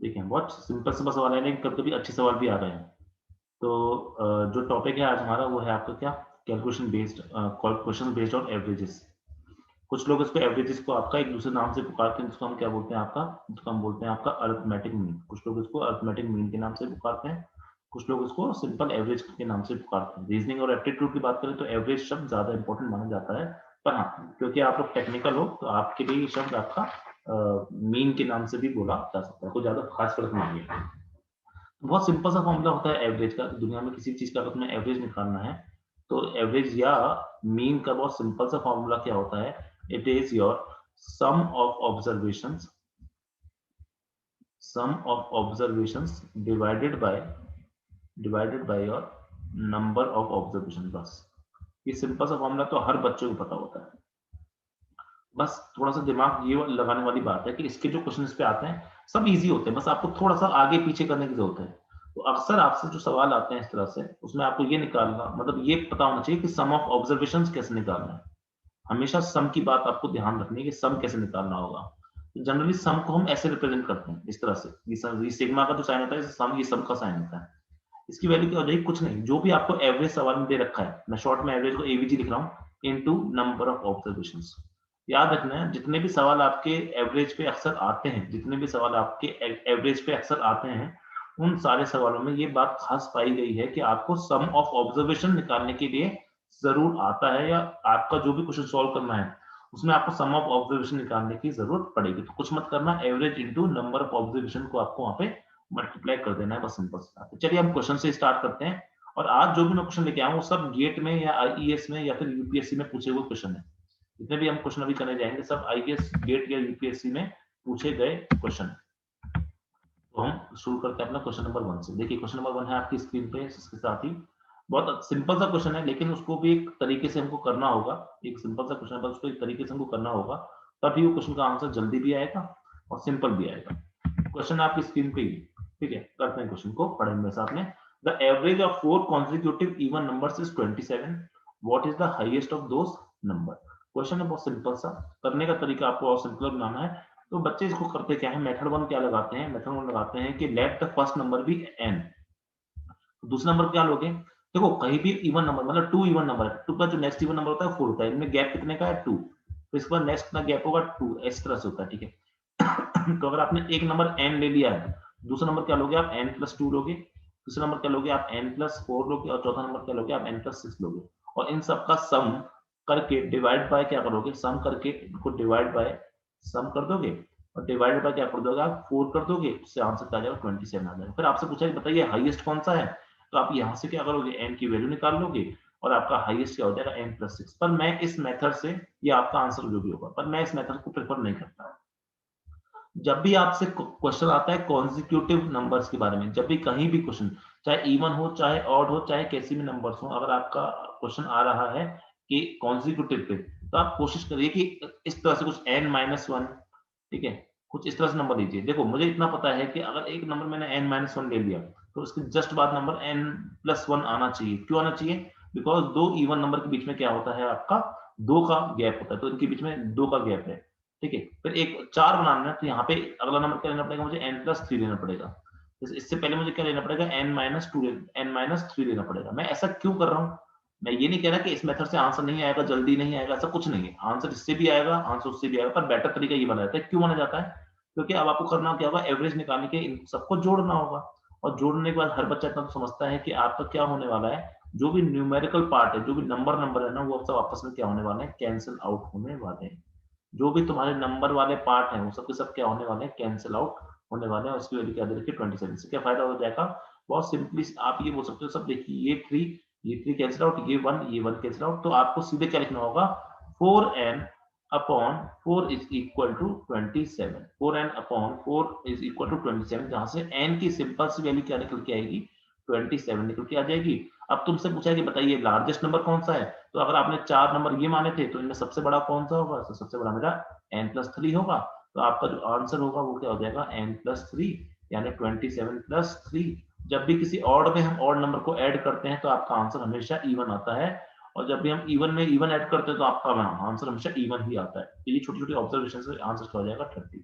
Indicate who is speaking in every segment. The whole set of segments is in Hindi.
Speaker 1: ठीक है, बहुत सिंपल सवाल है, लेकिन कभी-कभी अच्छे सवाल भी आ रहे हैं। तो जो टॉपिक है आज हमारा वो है आपका क्या? Calculation based question based on averages. कुछ लोग इसको एवरेजेस को आपका एक दूसरे नाम से पुकारते हैं, जिसको हम क्या बोलते हैं आपका, जिसको हम बोलते हैं आपका अरिथमेटिक मीन। कुछ लोग इसको अरिथमेटिक मीन के नाम से पुकारते हैं, कुछ लोग इसको सिंपल एवरेज के नाम से पुकारते हैं। रीजनिंग और एप्टीट्यूड की बात करें तो एवरेज शब्द ज्यादा इंपॉर्टेंट माना जाता है, पर हाँ, क्योंकि आप लोग टेक्निकल हो तो आपके लिए ये शब्द आपका मीन के नाम से भी बोला जा सकता है, कोई ज्यादा खास फर्क नहीं है। बहुत सिंपल सा फॉर्मूला होता है एवरेज का। दुनिया में किसी चीज का अगर तुम्हें एवरेज निकालना है तो एवरेज या मीन का बहुत सिंपल सा फॉर्मूला क्या होता है, it is your sum of observations, sum of observations divided by your number of observation. बस ये सिंपल सा फॉर्मूला तो हर बच्चे को पता होता है। बस थोड़ा सा दिमाग ये लगाने वाली बात है कि इसके जो क्वेश्चन पे आते हैं सब इजी होते हैं, बस आपको थोड़ा सा आगे पीछे करने की जरूरत है। तो अक्सर आपसे जो सवाल आते हैं इस तरह से, उसमें आपको ये निकालना, मतलब ये पता होना चाहिए कि सम ऑफ ऑब्जर्वेशंस कैसे निकालना है। हमेशा सम की बात आपको ध्यान रखनी है कि सम कैसे निकालना होगा। तो जनरली सम को हम ऐसे रिप्रेजेंट करते हैं, इस तरह से। ये सिग्मा का जो साइन होता है, सम ये सम का साइन होता है। इसकी वैल्यू क्या हो जाएगी, कुछ नहीं, जो भी आपको एवरेज सवाल में दे रखा है, मैं शॉर्ट में एवरेज को एवीजी लिख रहा हूँ, इनटू नंबर ऑफ ऑब्जर्वेशंस। याद रखना है, जितने भी सवाल आपके एवरेज पे अक्सर आते हैं, जितने भी सवाल आपके एवरेज पे अक्सर आते हैं, उन सारे सवालों में ये बात खास पाई गई है कि आपको सम ऑफ ऑब्जर्वेशन निकालने के लिए जरूर आता है, या आपका जो भी क्वेश्चन सॉल्व करना है उसमें आपको सम ऑफ ऑब्जर्वेशन निकालने की जरूरत पड़ेगी। तो कुछ मत करना, average into number of observation को आपको वहां पे मल्टीप्लाई कर देना है, बस सिंपल सी बात है। चलिए हम क्वेश्चन से स्टार्ट करते हैं। और आज जो भी मैं क्वेश्चन लेके आऊँ वो सब गेट में या आईईएस में या फिर यूपीएससी में पूछे हुए क्वेश्चन है। जितने भी हम क्वेश्चन अभी करने जाएंगे सब आईएएस गेट या यूपीएससी में पूछे गए क्वेश्चन। तो हम शुरू करते हैं अपना क्वेश्चन नंबर 1 से। देखिए क्वेश्चन नंबर 1 है आपकी स्क्रीन पे, इसके साथ ही बहुत सिंपल सा क्वेश्चन है, लेकिन उसको भी एक तरीके से हमको करना होगा। एक सिंपल सा क्वेश्चन है, बस उसको एक तरीके से हमको करना होगा, तभी वो क्वेश्चन का आंसर जल्दी भी आएगा और सिंपल भी आएगा। क्वेश्चन आपकी स्क्रीन पे ही, ठीक है, करते हैं क्वेश्चन को, पढ़ेंगे साथ में। The average of 4 consecutive even numbers is 27. What is the highest of those number? Question है बहुत सिंपल सा, करने का तरीका आपको और सिंपल बनाना है। तो बच्चे इसको करते क्या है, मेथड 1 क्या लगाते हैं, मेथड 1 लगाते हैं कि let the first number be n। दूसरा नंबर क्या लोगे, देखो कहीं भी इवन नंबर, मतलब 2 इवन नंबर है, 2 का जो नेक्स्ट इवन नंबर होता है 4 होता है, इनमें गैप कितने का है 2, तो इसके बाद नेक्स्ट का गैप होगा 2, इस तरह से होता है, ठीक है। तो अगर आपने एक नंबर n ले लिया है, दूसरा नंबर क्या लोगे आप n+2 लोगे, तीसरा नंबर क्या लोगे आप n+4 लोगे, और चौथा नंबर क्या लोगे आप n+6 लोगे। और इन सब का सम करके डिवाइड बाय क्या करोगे, सम करके इनको डिवाइड बाय सम कर दोगे, और डिवाइड बाय क्या कर दोगे आप 4 कर दोगे, इससे आंसर क्या आ जाएगा 27 आ जाएगा। फिर आपसे पूछा कि बताइए हाईएस्ट कौन सा है, तो आप यहाँ से क्या करोगे, n की वैल्यू निकाल लोगे और आपका हाईएस्ट क्या हो जाएगा n+6। पर मैं इस मेथड से, ये आपका आंसर जो भी होगा, पर मैं इस मेथड को प्रेफर नहीं करता। जब भी आपसे क्वेश्चन आता है कॉन्जिक्यूटिव नंबर्स के बारे में, जब भी कहीं भी क्वेश्चन, चाहे इवन हो चाहे ऑड हो चाहे कैसी भी नंबर्स हो, अगर आपका क्वेश्चन आ रहा है कि कॉन्जिक्यूटिव पे, तो आप कोशिश करिए कि इस तरह से कुछ n-1, ठीक है, कुछ इस तरह से नंबर लीजिए। देखो मुझे इतना पता है कि अगर एक नंबर मैंने n-1 ले लिया तो उसके जस्ट बाद नंबर n+1 आना चाहिए। क्यों आना चाहिए, बिकॉज दो इवन नंबर के बीच में क्या होता है आपका, 2 का गैप होता है, तो इनके बीच में 2 का गैप है, ठीक है। फिर एक 4 बनाना है तो यहाँ पे अगला नंबर क्या लेना पड़ेगा मुझे, n+3 लेना पड़ेगा। इससे पहले मुझे क्या लेना पड़ेगा, n-3 लेना पड़ेगा। मैं ऐसा क्यों कर रहा हूँ, मैं ये नहीं कह रहा कि इस मेथड से आंसर नहीं आएगा, जल्दी नहीं आएगा, ऐसा कुछ नहीं है। आंसर इससे भी आएगा, आंसर उससे भी आएगा, पर बेटर तरीका ये बना जाता है। क्यों माना जाता है, क्योंकि अब आपको करना क्या होगा, एवरेज निकालने के इन सबको जोड़ना होगा, और जोड़ने के बाद हर बच्चा इतना तो समझता है कि आपका क्या होने वाला है, जो भी न्यूमेरिकल पार्ट है, जो भी नंबर है ना, वो सब आपस में क्या होने वाले हैं, कैंसिल आउट होने वाले हैं। जो भी तुम्हारे नंबर वाले पार्ट हैं वो सब के सब क्या होने वाले हैं, कैंसिल आउट होने वाले हैं। उसकी वैल्यू क्या दे रखी है 27। से क्या फायदा हो जाएगा, बहुत सिंपली आप ये बोल सकते हो, सब देखिए ये 3 कैंसिल आउट, ये 1 कैंसिल आउट, तो आपको सीधे क्या लिखना होगा, 4n/4 is equal to 27। 4n/4 is equal to 27, जहां से n की सिंपल सी वैल्यू क्या निकल के आएगी, 27 निकल के आ जाएगी। अब तुमसे पूछा है कि बताइए लार्जेस्ट नंबर कौन सा है, तो अगर आपने 4 नंबर ये माने थे तो इनमें सबसे बड़ा कौन सा होगा, तो सबसे बड़ा मेरा n+3 होगा। तो आपका जो आंसर होगा वो क्या हो जाएगा, n+3, यानी 27+3। जब भी किसी ऑड में हम ऑड नंबर को ऐड करते हैं तो आपका आंसर हमेशा इवन आता है, और जब भी हम इवन में इवन ऐड करते हैं तो आपका आंसर हमेशा इवन ही आता है। तो ये छोटी छोटी ऑब्जर्वेशन से आंसर क्या हो जाएगा 30।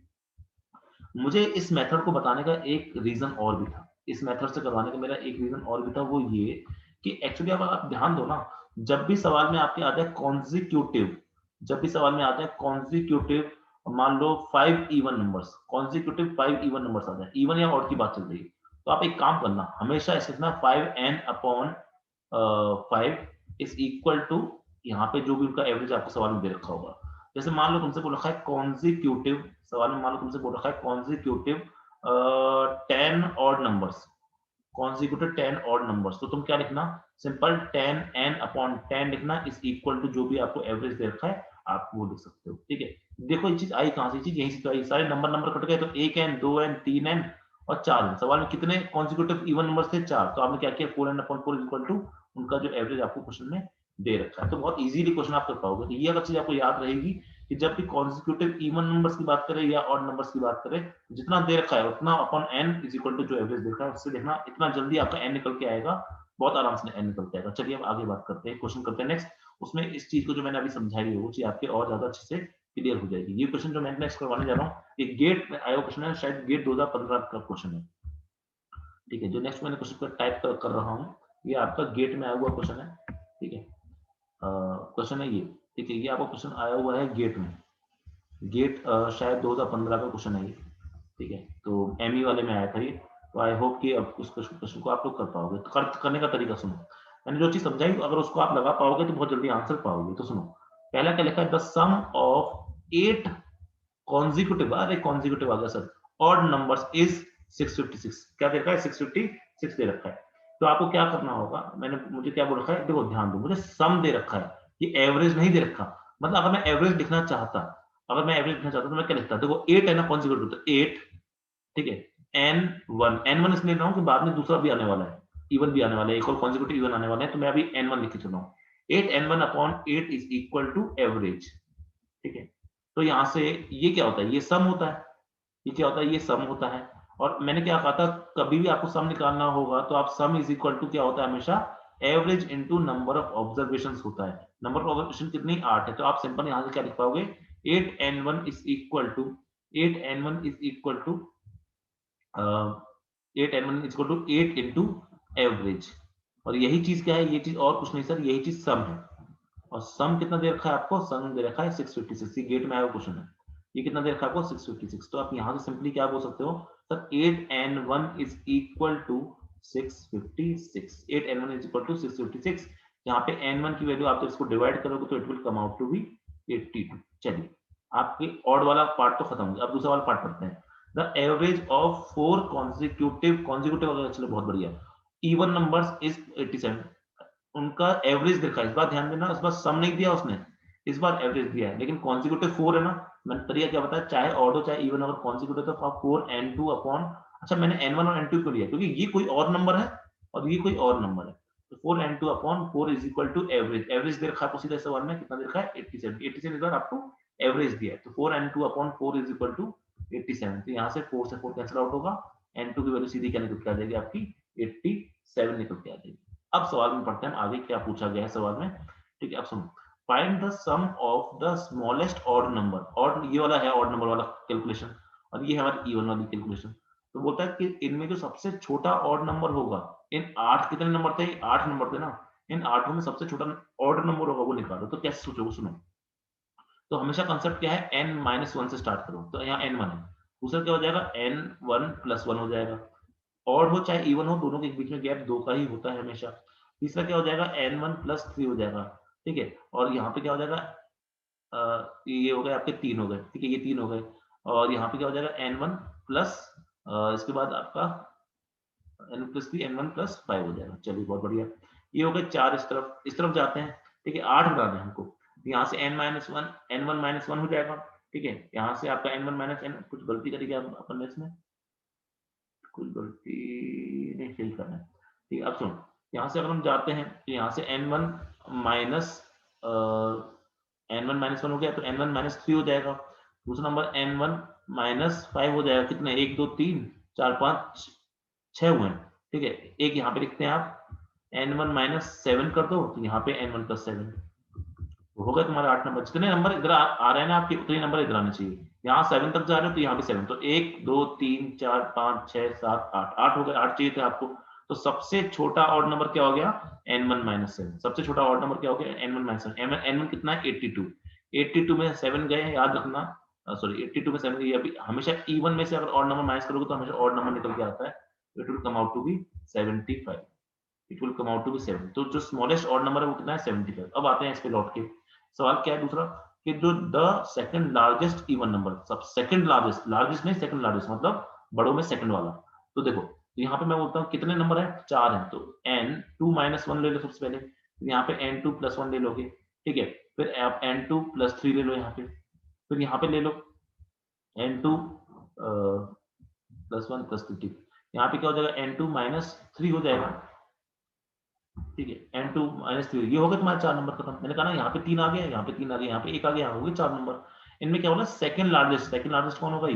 Speaker 1: मुझे इस मेथड को बताने का एक रीजन और भी था, इस मेथड से करवाने का मेरा एक रीजन और भी था, वो ये कि एक्चुअली अब आप ध्यान दो ना, जब भी सवाल में आपके आता है कॉन्जिक्यूटिव, जब भी सवाल में आता है कॉन्जिक्यूटिव, मान लो 5 even numbers, consecutive 5 even numbers आता है, इवन या ऑड की बात चल रही है, तो आप एक काम करना, हमेशा ऐसे लिखना 5n upon 5 is equal to, यहाँ पे जो भी उनका एवरेज आपको सवाल में दे रखा होगा, जैसे मान लो तुमसे बोल रखा है कॉन्जिक्यूटिव, सवाल में मान लो तुमसे बोल रखा है consecutive 10 odd numbers, consecutive 10 odd numbers, तो तुम क्या लिखना, सिंपल 10n अपॉन 10 लिखना इज इक्वल टू जो भी आपको एवरेज दे रखा है आप वो लिख सकते हो, ठीक है। देखो ये चीज आई कहां से, ये चीज यहीं से तो आई, सारे नंबर नंबर कट गए, तो 1n 2n 3n और 4n, सवाल में कितने कॉन्जिक्यूटिव इवन नंबर्स थे, 4, तो आपने क्या किया 4n अपॉन 4 इक्वल टू उनका जो एवरेज आपको क्वेश्चन में दे रखा है, तो बहुत इजीली क्वेश्चन आप कर पाओगे। तो ये अगर चीज आपको याद रहेगी कि जब भी कॉन्जिक्यूटिव इवन नंबर्स की बात करें या ऑड नंबर्स की बात करें, जितना दे रखा है उतना upon n is equal to जो एवरेज दे रखा है उससे देखना, इतना जल्दी आपका n निकल के आएगा, बहुत आराम से n निकल के आएगा। चलिए अब आगे बात करते हैं, क्वेश्चन करते हैं नेक्स्ट, उसमें इस चीज को जो मैंने अभी समझाई है वो चीज आपके और ज्यादा अच्छे से क्लियर हो जाएगी। ये क्वेश्चन जो मैं नेक्स्ट करवाने जा रहा हूँ, ये गेट में आया क्वेश्चन है, शायद गेट 2015 का क्वेश्चन है, ठीक है। जो नेक्स्ट मैंने क्वेश्चन टाइप कर रहा हूँ, ये आपका गेट में आया हुआ क्वेश्चन है, ठीक है, क्वेश्चन है ये, ठीक है, ये आपका क्वेश्चन आया हुआ है गेट में, गेट शायद 2015 का क्वेश्चन है ये, ठीक है, तो एमई वाले में आया था ये, तो आई होप कि अब उस क्वेश्चन को आप लोग कर पाओगे। तो करने का तरीका सुनो, मैंने जो चीज समझाई अगर उसको आप लगा पाओगे तो बहुत जल्दी आंसर पाओगे। तो सुनो, पहला क्या लिखा है, द सम ऑफ 8 कॉन्जिक्यूटिव, अरे कॉन्जिक्यूटिव आ गया सर, ऑड नंबर्स इज 656, क्या दे रखा है 656 दे रखा है। तो आपको क्या करना होगा, मैंने मुझे क्या बोल रखा है, देखो ध्यान दो, मुझे सम दे रखा है, ये एवरेज नहीं दे रखा, मतलब अगर मैं एवरेज लिखना चाहता, अगर मैं एवरेज लिखना चाहता तो मैं क्या लिखता, देखो 8 है ना कॉन्जिक्यूटिव, तो 8, ठीक है, n1 इसलिए लिख रहा हूँ कि बाद में दूसरा भी आने वाला है, इवन भी आने वाला है, एक और कॉन्जिक्यूटिव इवन आने वाला है, तो मैं अभी n1 लिख के चल रहा हूँ, 8n1 upon 8 is equal to average, ठीक है। तो यहां से ये क्या होता है, ये सम होता है, ये क्या होता है, ये सम होता है। और मैंने क्या कहा था, कभी भी आपको सम निकालना होगा तो आप सम इज इक्वल टू क्या होता है, हमेशा average into number of observation होता है। नंबर ऑफ ऑब्जर्वेशन कितनी, 8 है, तो आप सिंपल यहां से क्या लिख पाओगे, 8n1 is equal to 8n1 is equal to 8n1 is equal to 8 into average. और यही चीज क्या है, ये चीज और कुछ नहीं सर, यही चीज सम है। और सम कितना दे रखा है आपको, सम दे रखा है 656, ये गेट में आया क्वेश्चन है, ये कितना दे रखा है आपको 656, तो आप यहां से सिंपली क्या बोल सकते हो sir, 8n1 is equal to 656, 8n1 is equal to 656, यहाँ पे n1 की वैल्यू आप तो इसको डिवाइड करोगे तो it will come out to be 82। चलिए आपके ऑड वाला पार्ट तो खत्म हो गया, अब दूसरा वाला पार्ट पढ़ते हैं। द एवरेज ऑफ 4 कॉन्जिक्यूटिव अगर चलो बहुत बढ़िया, इवन नंबर्स इज 87, उनका एवरेज देखा, इस बार ध्यान देना, इस बार सम नहीं दिया उसने, इस बार एवरेज दिया है, लेकिन कॉन्जिक्यूटिव 4 है ना, मैंने तरीका क्या बताया, चाहे ऑड हो चाहे इवन, अगर कॉन्जिक्यूटिव तो आप 4n2 अपॉन, अच्छा मैंने n1 और n2 क्यों लिया, क्योंकि ये कोई और नंबर है और ये कोई और नंबर है, तो 4n2 upon 4 is equal to average, average दे रखा है आपको सीधा सवाल में, कितना दे रखा है 87, 87 इस बार आपको एवरेज दिया है, तो 4n2 upon 4 is equal to 87, तो यहाँ से 4 से 4 कैंसिल आउट होगा, n2 की वैल्यू सीधी क्या निकल के आ जाएगी आपकी 87 निकल के आ जाएगी। अब सवाल में पढ़ते हैं आगे क्या पूछा गया है सवाल में, ठीक है। अब सुनो, find the sum of the smallest odd number, odd ये वाला है ऑड नंबर वाला कैलकुलेशन, और ये है हमारी इवन वाली कैलकुलेशन। तो बोलता है कि इनमें जो सबसे छोटा ऑड नंबर होगा, इन 8 कितने नंबर थे, 8 नंबर थे ना, इन 8 में सबसे छोटा ऑड नंबर होगा वो निकालो। तो कैसे सोचोगे, सुनो, तो हमेशा कंसेप्ट क्या है, n-1 से स्टार्ट करो, तो यहाँ n1 है, दूसरा क्या हो जाएगा n1 + 1 हो जाएगा, ऑड हो चाहे इवन हो दोनों के बीच में गैप 2 का ही होता है हमेशा। तीसरा क्या हो जाएगा n1 + 3 हो जाएगा, ठीक है, और यहाँ पे क्या हो जाएगा, ये हो गए आपके 3 हो गए, ठीक है, ये 3 हो गए, और यहाँ पे क्या हो जाएगा n1 प्लस इसके बाद आपका n+3 n1 + 5 हो जाएगा। चलिए बहुत बढ़िया, ये हो गए 4, इस तरफ जाते हैं, ठीक है, 8 बनाना है हमको, यहाँ से n-1 हो जाएगा, ठीक है, यहाँ से आपका n1 - n, कुछ गलती करी क्या अपन ने इसमें, कुछ गलती नहीं, फिल करना है, ठीक है। अब सुनो, यहाँ से अगर हम जाते हैं तो यहाँ से n1 माइनस n1 - 1 हो गया, तो n1 - 3 हो जाएगा, दूसरा नंबर n1 - 5 हो जाएगा, कितने 1 2 3 4 5 6 हुए हैं, ठीक है, एक यहाँ पे लिखते हैं आप n1 - 7 कर दो, तो यहाँ पे n1 + 7 तो हो गए तुम्हारे 8 नंबर। जितने नंबर इधर आ रहे हैं ना आपके, उतने नंबर इधर आने चाहिए। यहाँ 7 तक जा रहे हो तो यहाँ भी 7, तो 1 2 3 4 5 6 7 8, 8 हो गए, 8 चाहिए थे आपको। तो सबसे छोटा ऑड नंबर क्या हो गया, n1 - 7। सबसे छोटा ऑड नंबर क्या हो गया, n1 - 7। n1 कितना है, 82। 82 में 7 गए, याद रखना, सॉरी 82 में 7 गए। अभी हमेशा इवन में से अगर ऑड नंबर माइनस करोगे तो हमेशा ऑड नंबर निकल के आता है। It will come out to be 75। It will come out to be 7। तो जो स्मॉलेस्ट ऑड नंबर है वो कितना है, 75। अब आते हैं इस पे लौट के। सवाल क्या है दूसरा, कि जो the second largest even number, सब सेकंड लार्जेस्ट, लार्जेस्ट नहीं सेकंड लार्जेस्ट, मतलब बड़ों में सेकंड वाला। तो देखो, तो यहाँ पे मैं बोलता हूँ कितने नंबर है, 4 है, तो n2 - 1 ले लो सबसे पहले। फिर यहाँ पे n2 + 1 ले लोगे, ठीक है। फिर आप n2 + 3 ले लो यहाँ पे। फिर यहाँ पे ले लो n2 + 1 + 3। यहाँ पे क्या हो जाएगा, n2 - 3 हो जाएगा, ठीक है। n2 - 3 ये हो गए तुम्हारे 4 नंबर खत्म। मैंने कहा ना, यहाँ पे 3 आ गया, यहाँ पे 3 आ गया, यहाँ पे 1 आ गया, यहाँ हो गए 4 नंबर। इनमें क्या बोला, सेकंड लार्जेस्ट। सेकंड लार्जेस्ट कौन होगा,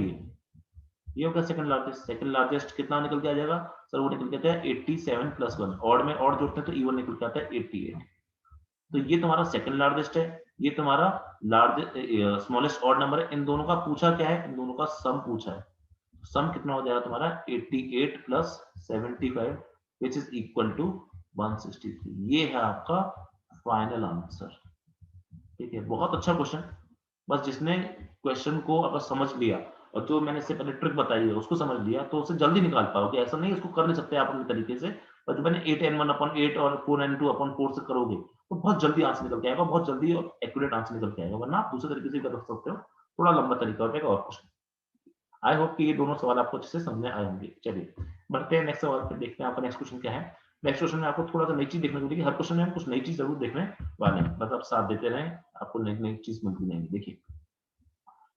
Speaker 1: ये होगा सेकंड लार्जेस्ट। सेकंड लार्जेस्ट कितना निकल के आ जाएगा सर, वो निकल के आता है 87 + 1। ऑड में ऑड जोड़ते हैं तो इवन निकल के आता है 88। तो ये तुम्हारा सेकंड लार्जेस्ट है, ये तुम्हारा लार्ज स्मॉलेस्ट ऑड नंबर है। इन दोनों का पूछा क्या है, इन दोनों का सम पूछा है। सम कितना हो जाएगा तुम्हारा, 88 + 75 विच इज इक्वल टू 163। ये है आपका फाइनल आंसर, ठीक है। बहुत अच्छा क्वेश्चन। बस जिसने क्वेश्चन को अगर समझ लिया, और जो मैंने इससे पहले ट्रिक बताई है उसको समझ लिया, तो उसे जल्दी निकाल पाओगे। ऐसा नहीं, उसको कर नहीं सकते आप अपने तरीके से, पर जो मैंने 8n1/8 और 4n2/4 से करोगे तो बहुत जल्दी आंसर निकल के आएगा, बहुत जल्दी और एक्यूरेट आंसर निकल के आएगा। वरना आप दूसरे तरीके से भी कर सकते हो, थोड़ा लंबा तरीका हो जाएगा और कुछ। आई होप कि ये दोनों सवाल आपको अच्छे से समझ में आए होंगे। चलिए बढ़ते हैं नेक्स्ट सवाल पे, देखते हैं आपका नेक्स्ट क्वेश्चन क्या है। नेक्स्ट क्वेश्चन में आपको थोड़ा सा नई चीज देखने को मिलेगी। हर क्वेश्चन में हम कुछ नई चीज जरूर देखने वाले हैं, बस आप साथ देते रहें, आपको नई नई चीज मिलती रहेंगी। देखिए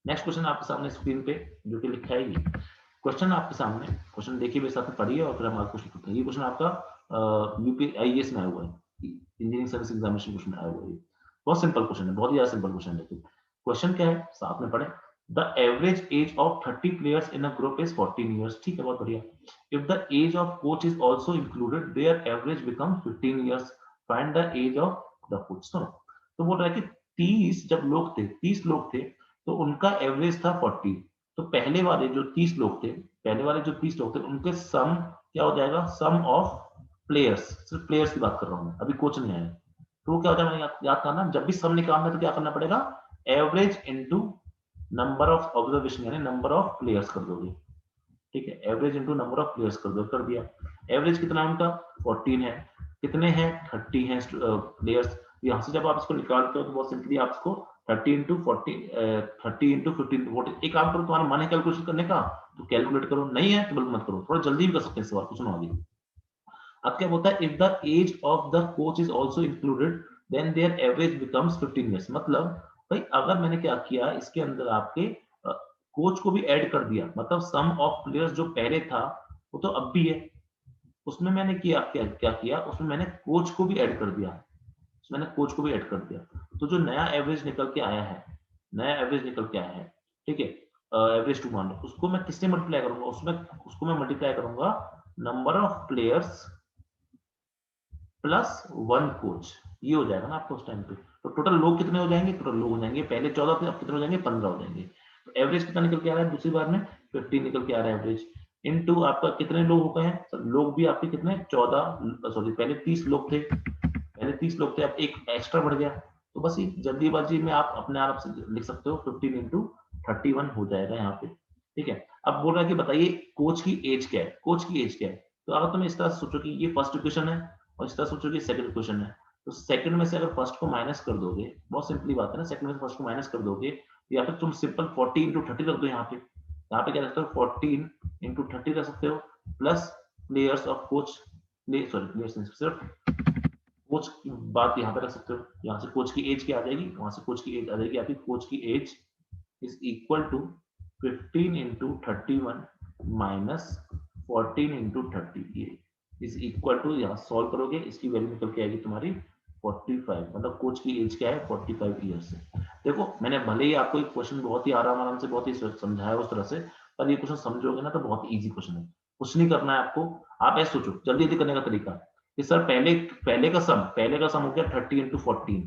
Speaker 1: नेक्स्ट क्वेश्चन आपके सामने स्क्रीन पे जो कि लिखा है, ये क्वेश्चन आपके सामने, क्वेश्चन देखिए मेरे साथ में पढ़िए और फिर हम आपको क्वेश्चन करते हैं। ये क्वेश्चन आपका यूपीआईएएस में आया हुआ है, इंजीनियरिंग सर्विस एग्जामिनेशन क्वेश्चन आया हुआ है। बहुत सिंपल क्वेश्चन है, बहुत ही ज्यादा सिंपल क्वेश्चन है। क्वेश्चन क्या है, साथ में पढ़े। The average age of 30 players in a group is 14 years। ठीक है, बहुत बढ़िया। If the age of coach is also included, their average become 15 years। Find the age of the coach. सुनो, तो बोल रहा है कि 30 जब लोग थे, 30 लोग थे, तो उनका एवरेज था 40। तो पहले वाले जो 30 लोग थे, पहले वाले जो 30 लोग थे, उनके सम क्या हो जाएगा, सम ऑफ प्लेयर्स, सिर्फ प्लेयर्स की बात कर रहा हूं मैं, अभी कोच नहीं आया। तो वो क्या होता है, मैंने याद करना, जब भी सम निकालना है तो क्या करना पड़ेगा, average into number of observation यानी नंबर ऑफ प्लेयर्स कर दोगे, ठीक है। Average into number of players कर दो, कर दिया। एवरेज कितना है उनका, 14 है। कितने हैं, 30 हैं प्लेयर्स। यहाँ से जब आप इसको निकालते हो तो बहुत सिंपली आप इसको 30 × 40 30 × 15 एक काम करो, तुम्हारा मन है कैलकुलेशन करने का तो कैलकुलेट करो, नहीं है तो बिल्कुल मत करो, थोड़ा जल्दी भी कर सकते हैं सवाल को। सुनो आगे, अब क्या बोलता है, if the age of the coach is also included then their average becomes 15 years। मतलब भाई अगर मैंने क्या किया, इसके अंदर आपके कोच को भी ऐड कर दिया, मतलब सम ऑफ प्लेयर्स जो पहले था वो तो अब भी है, उसमें मैंने किया क्या किया, उसमें मैंने कोच को भी ऐड कर दिया, मैंने कोच को भी ऐड कर दिया। तो जो नया एवरेज निकल के आया है, नया एवरेज निकल के आया है, ठीक है, एवरेज टू मान लो, उसको मैं किससे मल्टीप्लाई करूंगा, उसमें उसको मैं मल्टीप्लाई करूंगा number of players plus 1 coach. ये हो जाएगा ना आपको उस टाइम पे। तो टोटल लोग कितने हो जाएंगे, टोटल लोग हो जाएंगे, पहले 14 थे, अब कितने हो जाएंगे, 15 हो जाएंगे। तो एवरेज कितना निकल के आ रहा है दूसरी बार में, 15 निकल के आ रहा है एवरेज। इनटू आपका कितने लोग हो गए हैं, लोग भी आपके कितने, 14, सॉरी पहले 30 लोग थे, पहले 30 लोग थे, अब एक एक्स्ट्रा बढ़ गया। तो बस ये जल्दीबाजी में आप अपने आप से लिख सकते हो, 15 × 31 हो जाएगा यहाँ पे, ठीक है। अब बोल रहा है कि बताइए कोच की एज क्या है, कोच की एज क्या है। तो अगर तुम इस तरह सोचो कि ये फर्स्ट इक्वेशन है और इस तरह सोचो कि सेकंड इक्वेशन है, तो सेकंड में से अगर फर्स्ट को माइनस कर दोगे, बहुत सिंपली बात है ना, सेकंड में से फर्स्ट को माइनस कर दोगे, या फिर तुम सिंपल 40 × 30 रख दो यहाँ पे। यहाँ पे क्या रखते हो, 14 × 30 रख सकते हो, plus players of coach, sorry players सिर्फ कोच की बात यहाँ पे रख सकते हो। यहाँ से कोच की एज क्या आ जाएगी, वहां से कोच की एज आ जाएगी आपकी, कोच की age is equal to 15 × 31 minus 14 × 30, ये इज इक्वल टू, यहाँ सॉल्व करोगे इसकी वैल्यू निकल के आएगी तुम्हारी 45। मतलब कोच की एज क्या है, 45 ईयर्स से। देखो मैंने भले ही आपको एक क्वेश्चन बहुत ही आराम से बहुत ही समझाया उस तरह से, पर ये क्वेश्चन समझोगे ना तो बहुत इजी क्वेश्चन है, कुछ नहीं करना है आपको। आप ऐसे सोचो, जल्दी जल्दी करने का तरीका कि सर पहले पहले का सम हो गया 30 × 14,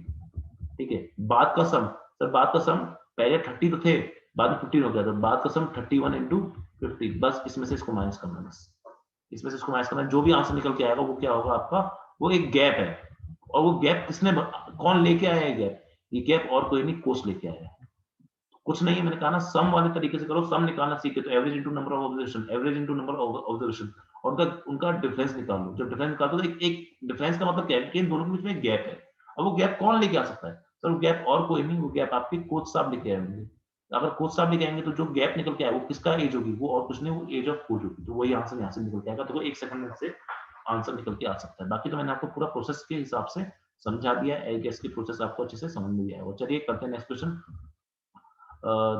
Speaker 1: ठीक है। बाद का सम, सर बाद का सम पहले 30 तो थे, बाद में 15 हो गया, तो बाद का सम 31 इंटू 50, बस इसमें से इसको माइनस करना, बस इसमें से इसको माइनस करना, जो भी आंसर निकल के आएगा वो क्या होगा आपका, वो एक गैप है, और वो गैप किसने, कौन लेके आया है गैप, ये गैप और कोई नहीं, कोस लेके आया है, कुछ नहीं है। मैंने कहा ना सम वाले तरीके से करो, सम निकालना सीखे तो average into number of observation, average into number of observation, और उनका उनका डिफरेंस निकालो, जब डिफरेंस निकालते हो तो एक डिफरेंस का मतलब क्या है कि इन दोनों के बीच में गैप है, और वो गैप कौन लेके आ सकता है, सर वो गैप और कोई नहीं, वो गैप आपके कोच साहब लेके आएंगे, अगर कोच साहब लेके आएंगे तो जो गैप निकल के आए वो किसका एज होगी, वो और कुछ नहीं, वो एज ऑफ कोच होगी, तो वही आंसर यहाँ से निकल के आएगा, तो 1 सेकंड से आंसर निकल के आ सकता है। बाकी तो मैंने आपको पूरा प्रोसेस के हिसाब से समझा दिया है, आई गेस की प्रोसेस आपको अच्छे से समझ में भी आएगा। चलिए करते हैं नेक्स्ट क्वेश्चन।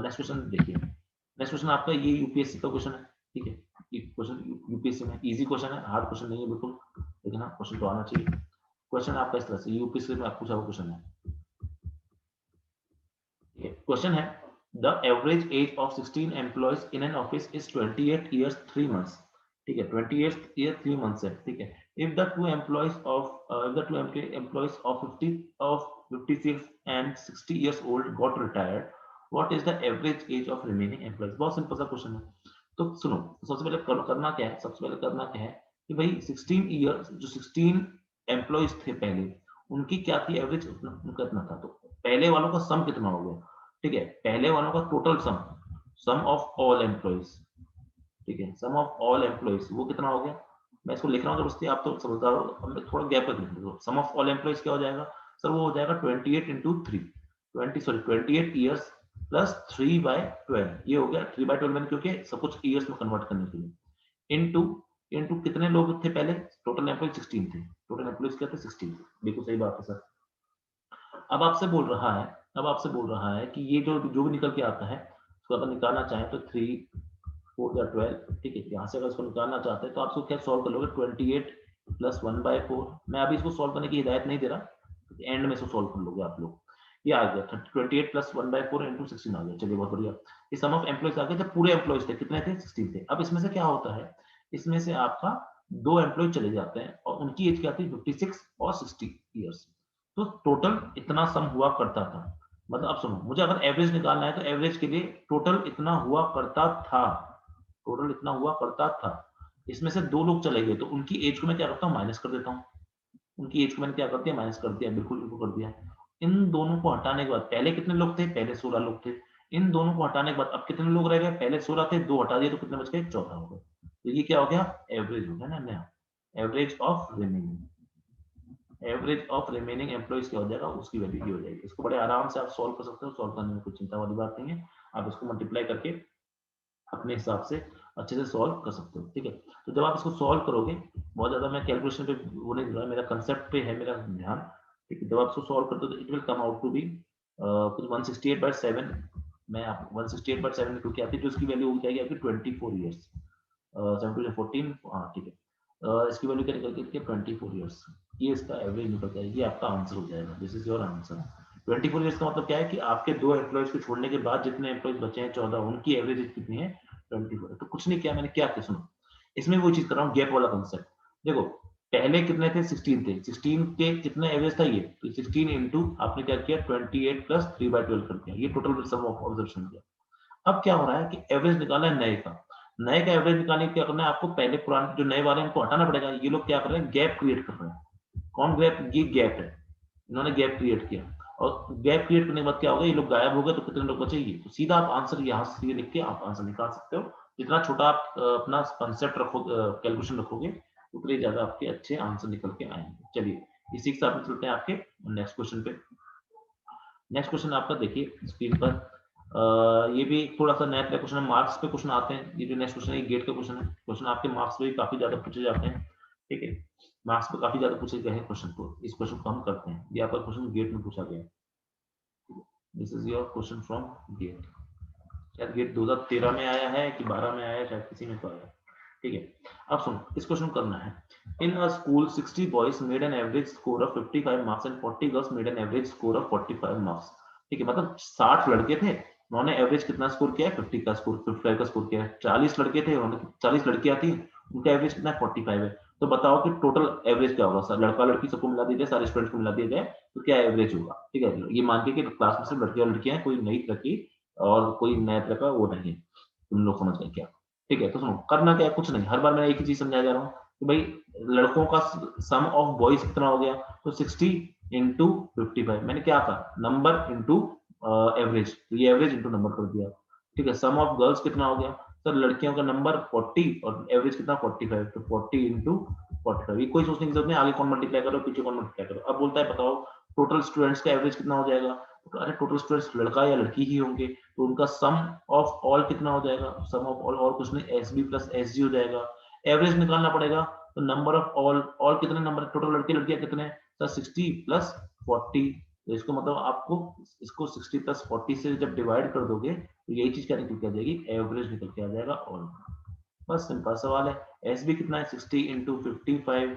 Speaker 1: नेक्स्ट क्वेश्चन देखिए, नेक्स्ट क्वेश्चन आपका ये यूपीएससी का क्वेश्चन है, ठीक है, ये क्वेश्चन यूपीएससी में इजी क्वेश्चन है, हार्ड क्वेश्चन नहीं है बिल्कुल, लेकिन हाँ क्वेश्चन तो आना चाहिए। क्वेश्चन आपका इस तरह से यूपीएससी में आपको पूछा हुआ क्वेश्चन है, क्वेश्चन है the average age of 16 employees in an office is 28 years 3 months, ठीक है, 28 year 3 months है, ठीक है। if the two employees of 56 and 60 years old got retired, what is the average age of remaining employees? बहुत सिंपल सा क्वेश्चन है, तो सुनो, सबसे पहले करना क्या है, सबसे पहले करना क्या है कि भाई 16 ईयर्स, जो 16 एम्प्लॉयज थे पहले, उनकी क्या थी एवरेज, उनका इतना था, तो पहले वालों का सम कितना हो गया, ठीक है, पहले वालों का total sum, sum of all employees, ठीक है, सम ऑफ ऑल एम्प्लॉयज वो कितना हो गया, मैं इसको लिख रहा हूँ जबरदस्ती, आप तो समझदार हो, अब मैं थोड़ा गैप कर लिख दो, सम ऑफ ऑल एम्प्लॉयज क्या हो जाएगा, सर वो हो जाएगा 28 इंटू 3, 28 ईयर्स प्लस 3/12, ये हो गया 3/12 मैंने क्योंकि सब कुछ ईयर्स में कन्वर्ट करने के लिए, इनटू इनटू कितने लोग थे पहले, टोटल एम्प्लॉयज 16 थे, टोटल एम्प्लॉयज क्या थे 16, बिल्कुल सही बात है सर। अब आपसे बोल रहा है, अब आपसे बोल रहा है कि ये जो जो भी निकल के आता है उसको अगर निकालना चाहें तो 3 4 या 12, ठीक है, यहाँ से अगर इसको निकालना चाहते हैं तो आप इसको क्या सॉल्व कर लोगे, 28 प्लस 1/4, मैं अभी इसको सॉल्व करने की हिदायत नहीं दे रहा, एंड में इसको सॉल्व कर लोगे आप लोग, ये आ गया 28 प्लस 1/4 इंटू 16 आ गया, चलिए बहुत बढ़िया। ये सम ऑफ एम्प्लॉयज आ गया, जब पूरे एम्प्लॉयज थे कितने थे 16 थे। अब इसमें से क्या होता है, इसमें से आपका 2 एम्प्लॉय चले जाते हैं और उनकी एज क्या थी 56 और 60 ईयर्स, तो टोटल इतना सम हुआ करता था, मतलब अब सुनो, मुझे अगर एवरेज निकालना है तो एवरेज के लिए टोटल इतना हुआ करता था, टोटल इतना हुआ करता था, इसमें से 2 लोग चले गए तो उनकी एज को मैं क्या करता हूँ माइनस कर देता हूँ, उनकी एज को मैंने क्या कर दिया माइनस कर दिया, बिल्कुल बिल्कुल कर दिया। इन दोनों को हटाने के बाद पहले कितने लोग थे, पहले 16 लोग थे, इन दोनों को हटाने के बाद अब कितने लोग रह गए, पहले 16 थे, 2 हटा दिए तो कितने बच गए 14 हो गए, तो ये क्या हो गया एवरेज हो गया ना, नया average of remaining, average of remaining employees क्या हो जाएगा, उसकी वैल्यू ये हो जाएगी। इसको बड़े आराम से आप सॉल्व कर सकते हो, सॉल्व करने में कोई चिंता वाली बात नहीं है, आप इसको मल्टीप्लाई करके अपने हिसाब से अच्छे से सॉल्व कर सकते हो, ठीक है। तो जब आप इसको सॉल्व करोगे, बहुत ज्यादा मैं कैलकुलेशन पे वो नहीं दे रहा, मेरा कंसेप्ट पे है मेरा ध्यान, ठीक है। जब आप इसको सॉल्व करते हो तो it will come out to be कुछ 168/7, मैं आप 168/7 निकल के आती है, तो इसकी वैल्यू हो जाएगी आपकी 24 ईयर्स, 7 to 14, हाँ ठीक है, इसकी वैल्यू क्या निकल के 24 ईयर्स, ये इसका एवरेज निकल जाएगा, ये आपका आंसर हो जाएगा, this is your answer. 24 years का मतलब क्या है कि आपके 2 एम्प्लॉयज को छोड़ने के बाद जितने एम्प्लॉयज बचे हैं 14, उनकी एवरेज एज कितनी है 24, तो कुछ नहीं किया मैंने, क्या किया सुनो, इसमें वो चीज कर रहा हूँ गैप वाला कंसेप्ट, देखो पहले कितने थे 16 थे, 16 के कितना एवरेज था ये, तो 16 इंटू आपने क्या किया 28 प्लस 3/12 कर दिया, ये टोटल सम ऑफ ऑब्जर्वेशन किया। अब क्या हो रहा है कि एवरेज निकालना है नए का, नए का एवरेज निकालने के क्या करना है आपको, पहले पुराने जो नए वाले इनको हटाना पड़ेगा, ये लोग क्या कर रहे हैं गैप क्रिएट कर रहे हैं, कौन गैप, ये गैप है, इन्होंने गैप क्रिएट किया, और गैप क्रिएट करने के बाद क्या होगा, ये लोग गायब हो गए तो कितने लोग बचे, ये, तो सीधा आप आंसर यहाँ से लिख के आप आंसर निकाल सकते हो, जितना छोटा आप अपना कंसेप्ट रखोगे, कैलकुलेशन रखोगे, उतने ज्यादा आपके अच्छे आंसर निकल के आएंगे। चलिए इसी के साथ चलते हैं आपके नेक्स्ट क्वेश्चन पे। नेक्स्ट क्वेश्चन आपका देखिए स्क्रीन पर, ये भी थोड़ा सा नया क्वेश्चन है, मार्क्स पे क्वेश्चन आते हैं, ये जो नेक्स्ट क्वेश्चन है गेट का क्वेश्चन है, क्वेश्चन आपके मार्क्स पे भी काफी ज्यादा पूछे जाते हैं, ठीक है, मार्क्स पे काफी ज्यादा पूछे गए हैं क्वेश्चन को, इस क्वेश्चन को हम करते हैं, ये आपका क्वेश्चन गेट में पूछा गया, this is your question from gate, शायद गेट 2013 में आया है कि 12 में आया है, शायद किसी में तो आया, ठीक है। अब सुनो, इस क्वेश्चन करना है, in a school 60 boys made an average score of 55 marks and 40 girls made an average score of 45 marks, ठीक है, मतलब 60 लड़के थे, उन्होंने एवरेज कितना स्कोर किया है 50 का स्कोर, 55 का स्कोर किया है, 40 लड़के थे, उन्होंने 40 लड़कियां थी, उनका एवरेज कितना है 45 है, तो बताओ कि टोटल एवरेज क्या होगा? सर लड़का लड़की सबको मिला दिया जाए, सारे स्टूडेंट को मिला दिया जाए, तो क्या एवरेज होगा? ठीक है, ये मान के कि क्लास में सिर्फ लड़के और लड़कियां हैं, कोई नई तरह की और कोई नया तरह का वो नहीं है। तुम लोग समझ गए क्या? ठीक है, तो सुनो, करना क्या है, कुछ नहीं, हर बार मैं एक ही चीज समझाया जा रहा हूँ कि भाई लड़कों का सम ऑफ बॉयज कितना हो गया, तो 60 इंटू 55। मैंने क्या कहा, नंबर इंटू एवरेज, तो ये एवरेज इंटू नंबर कर दिया। ठीक है, सम ऑफ गर्ल्स कितना हो गया, सर लड़कियों का नंबर 40 और एवरेज कितना 45, तो 40 इंटू 45। ये कोई सोचने की जरूरत नहीं, आगे कौन मल्टीप्लाई करो पीछे कौन मल्टीप्लाई करो। अब बोलता है बताओ टोटल स्टूडेंट्स का एवरेज कितना हो जाएगा, तो अरे टोटल स्टूडेंट्स लड़का या लड़की ही होंगे, तो उनका सम ऑफ ऑल कितना हो जाएगा, सम ऑफ ऑल और कुछ नहीं, S B plus S G हो जाएगा। एवरेज निकालना पड़ेगा, तो नंबर ऑफ ऑल कितने नंबर, टोटल लड़के लड़कियां कितने, सर 60 प्लस 40। तो इसको मतलब आपको इसको 60 प्लस 40 से जब डिवाइड कर दोगे तो यही चीज क्या निकल के आ जाएगी, एवरेज निकल के आ जाएगा ऑल। बस सिंपल सवाल है। एस बी कितना है 60 इंटू 55,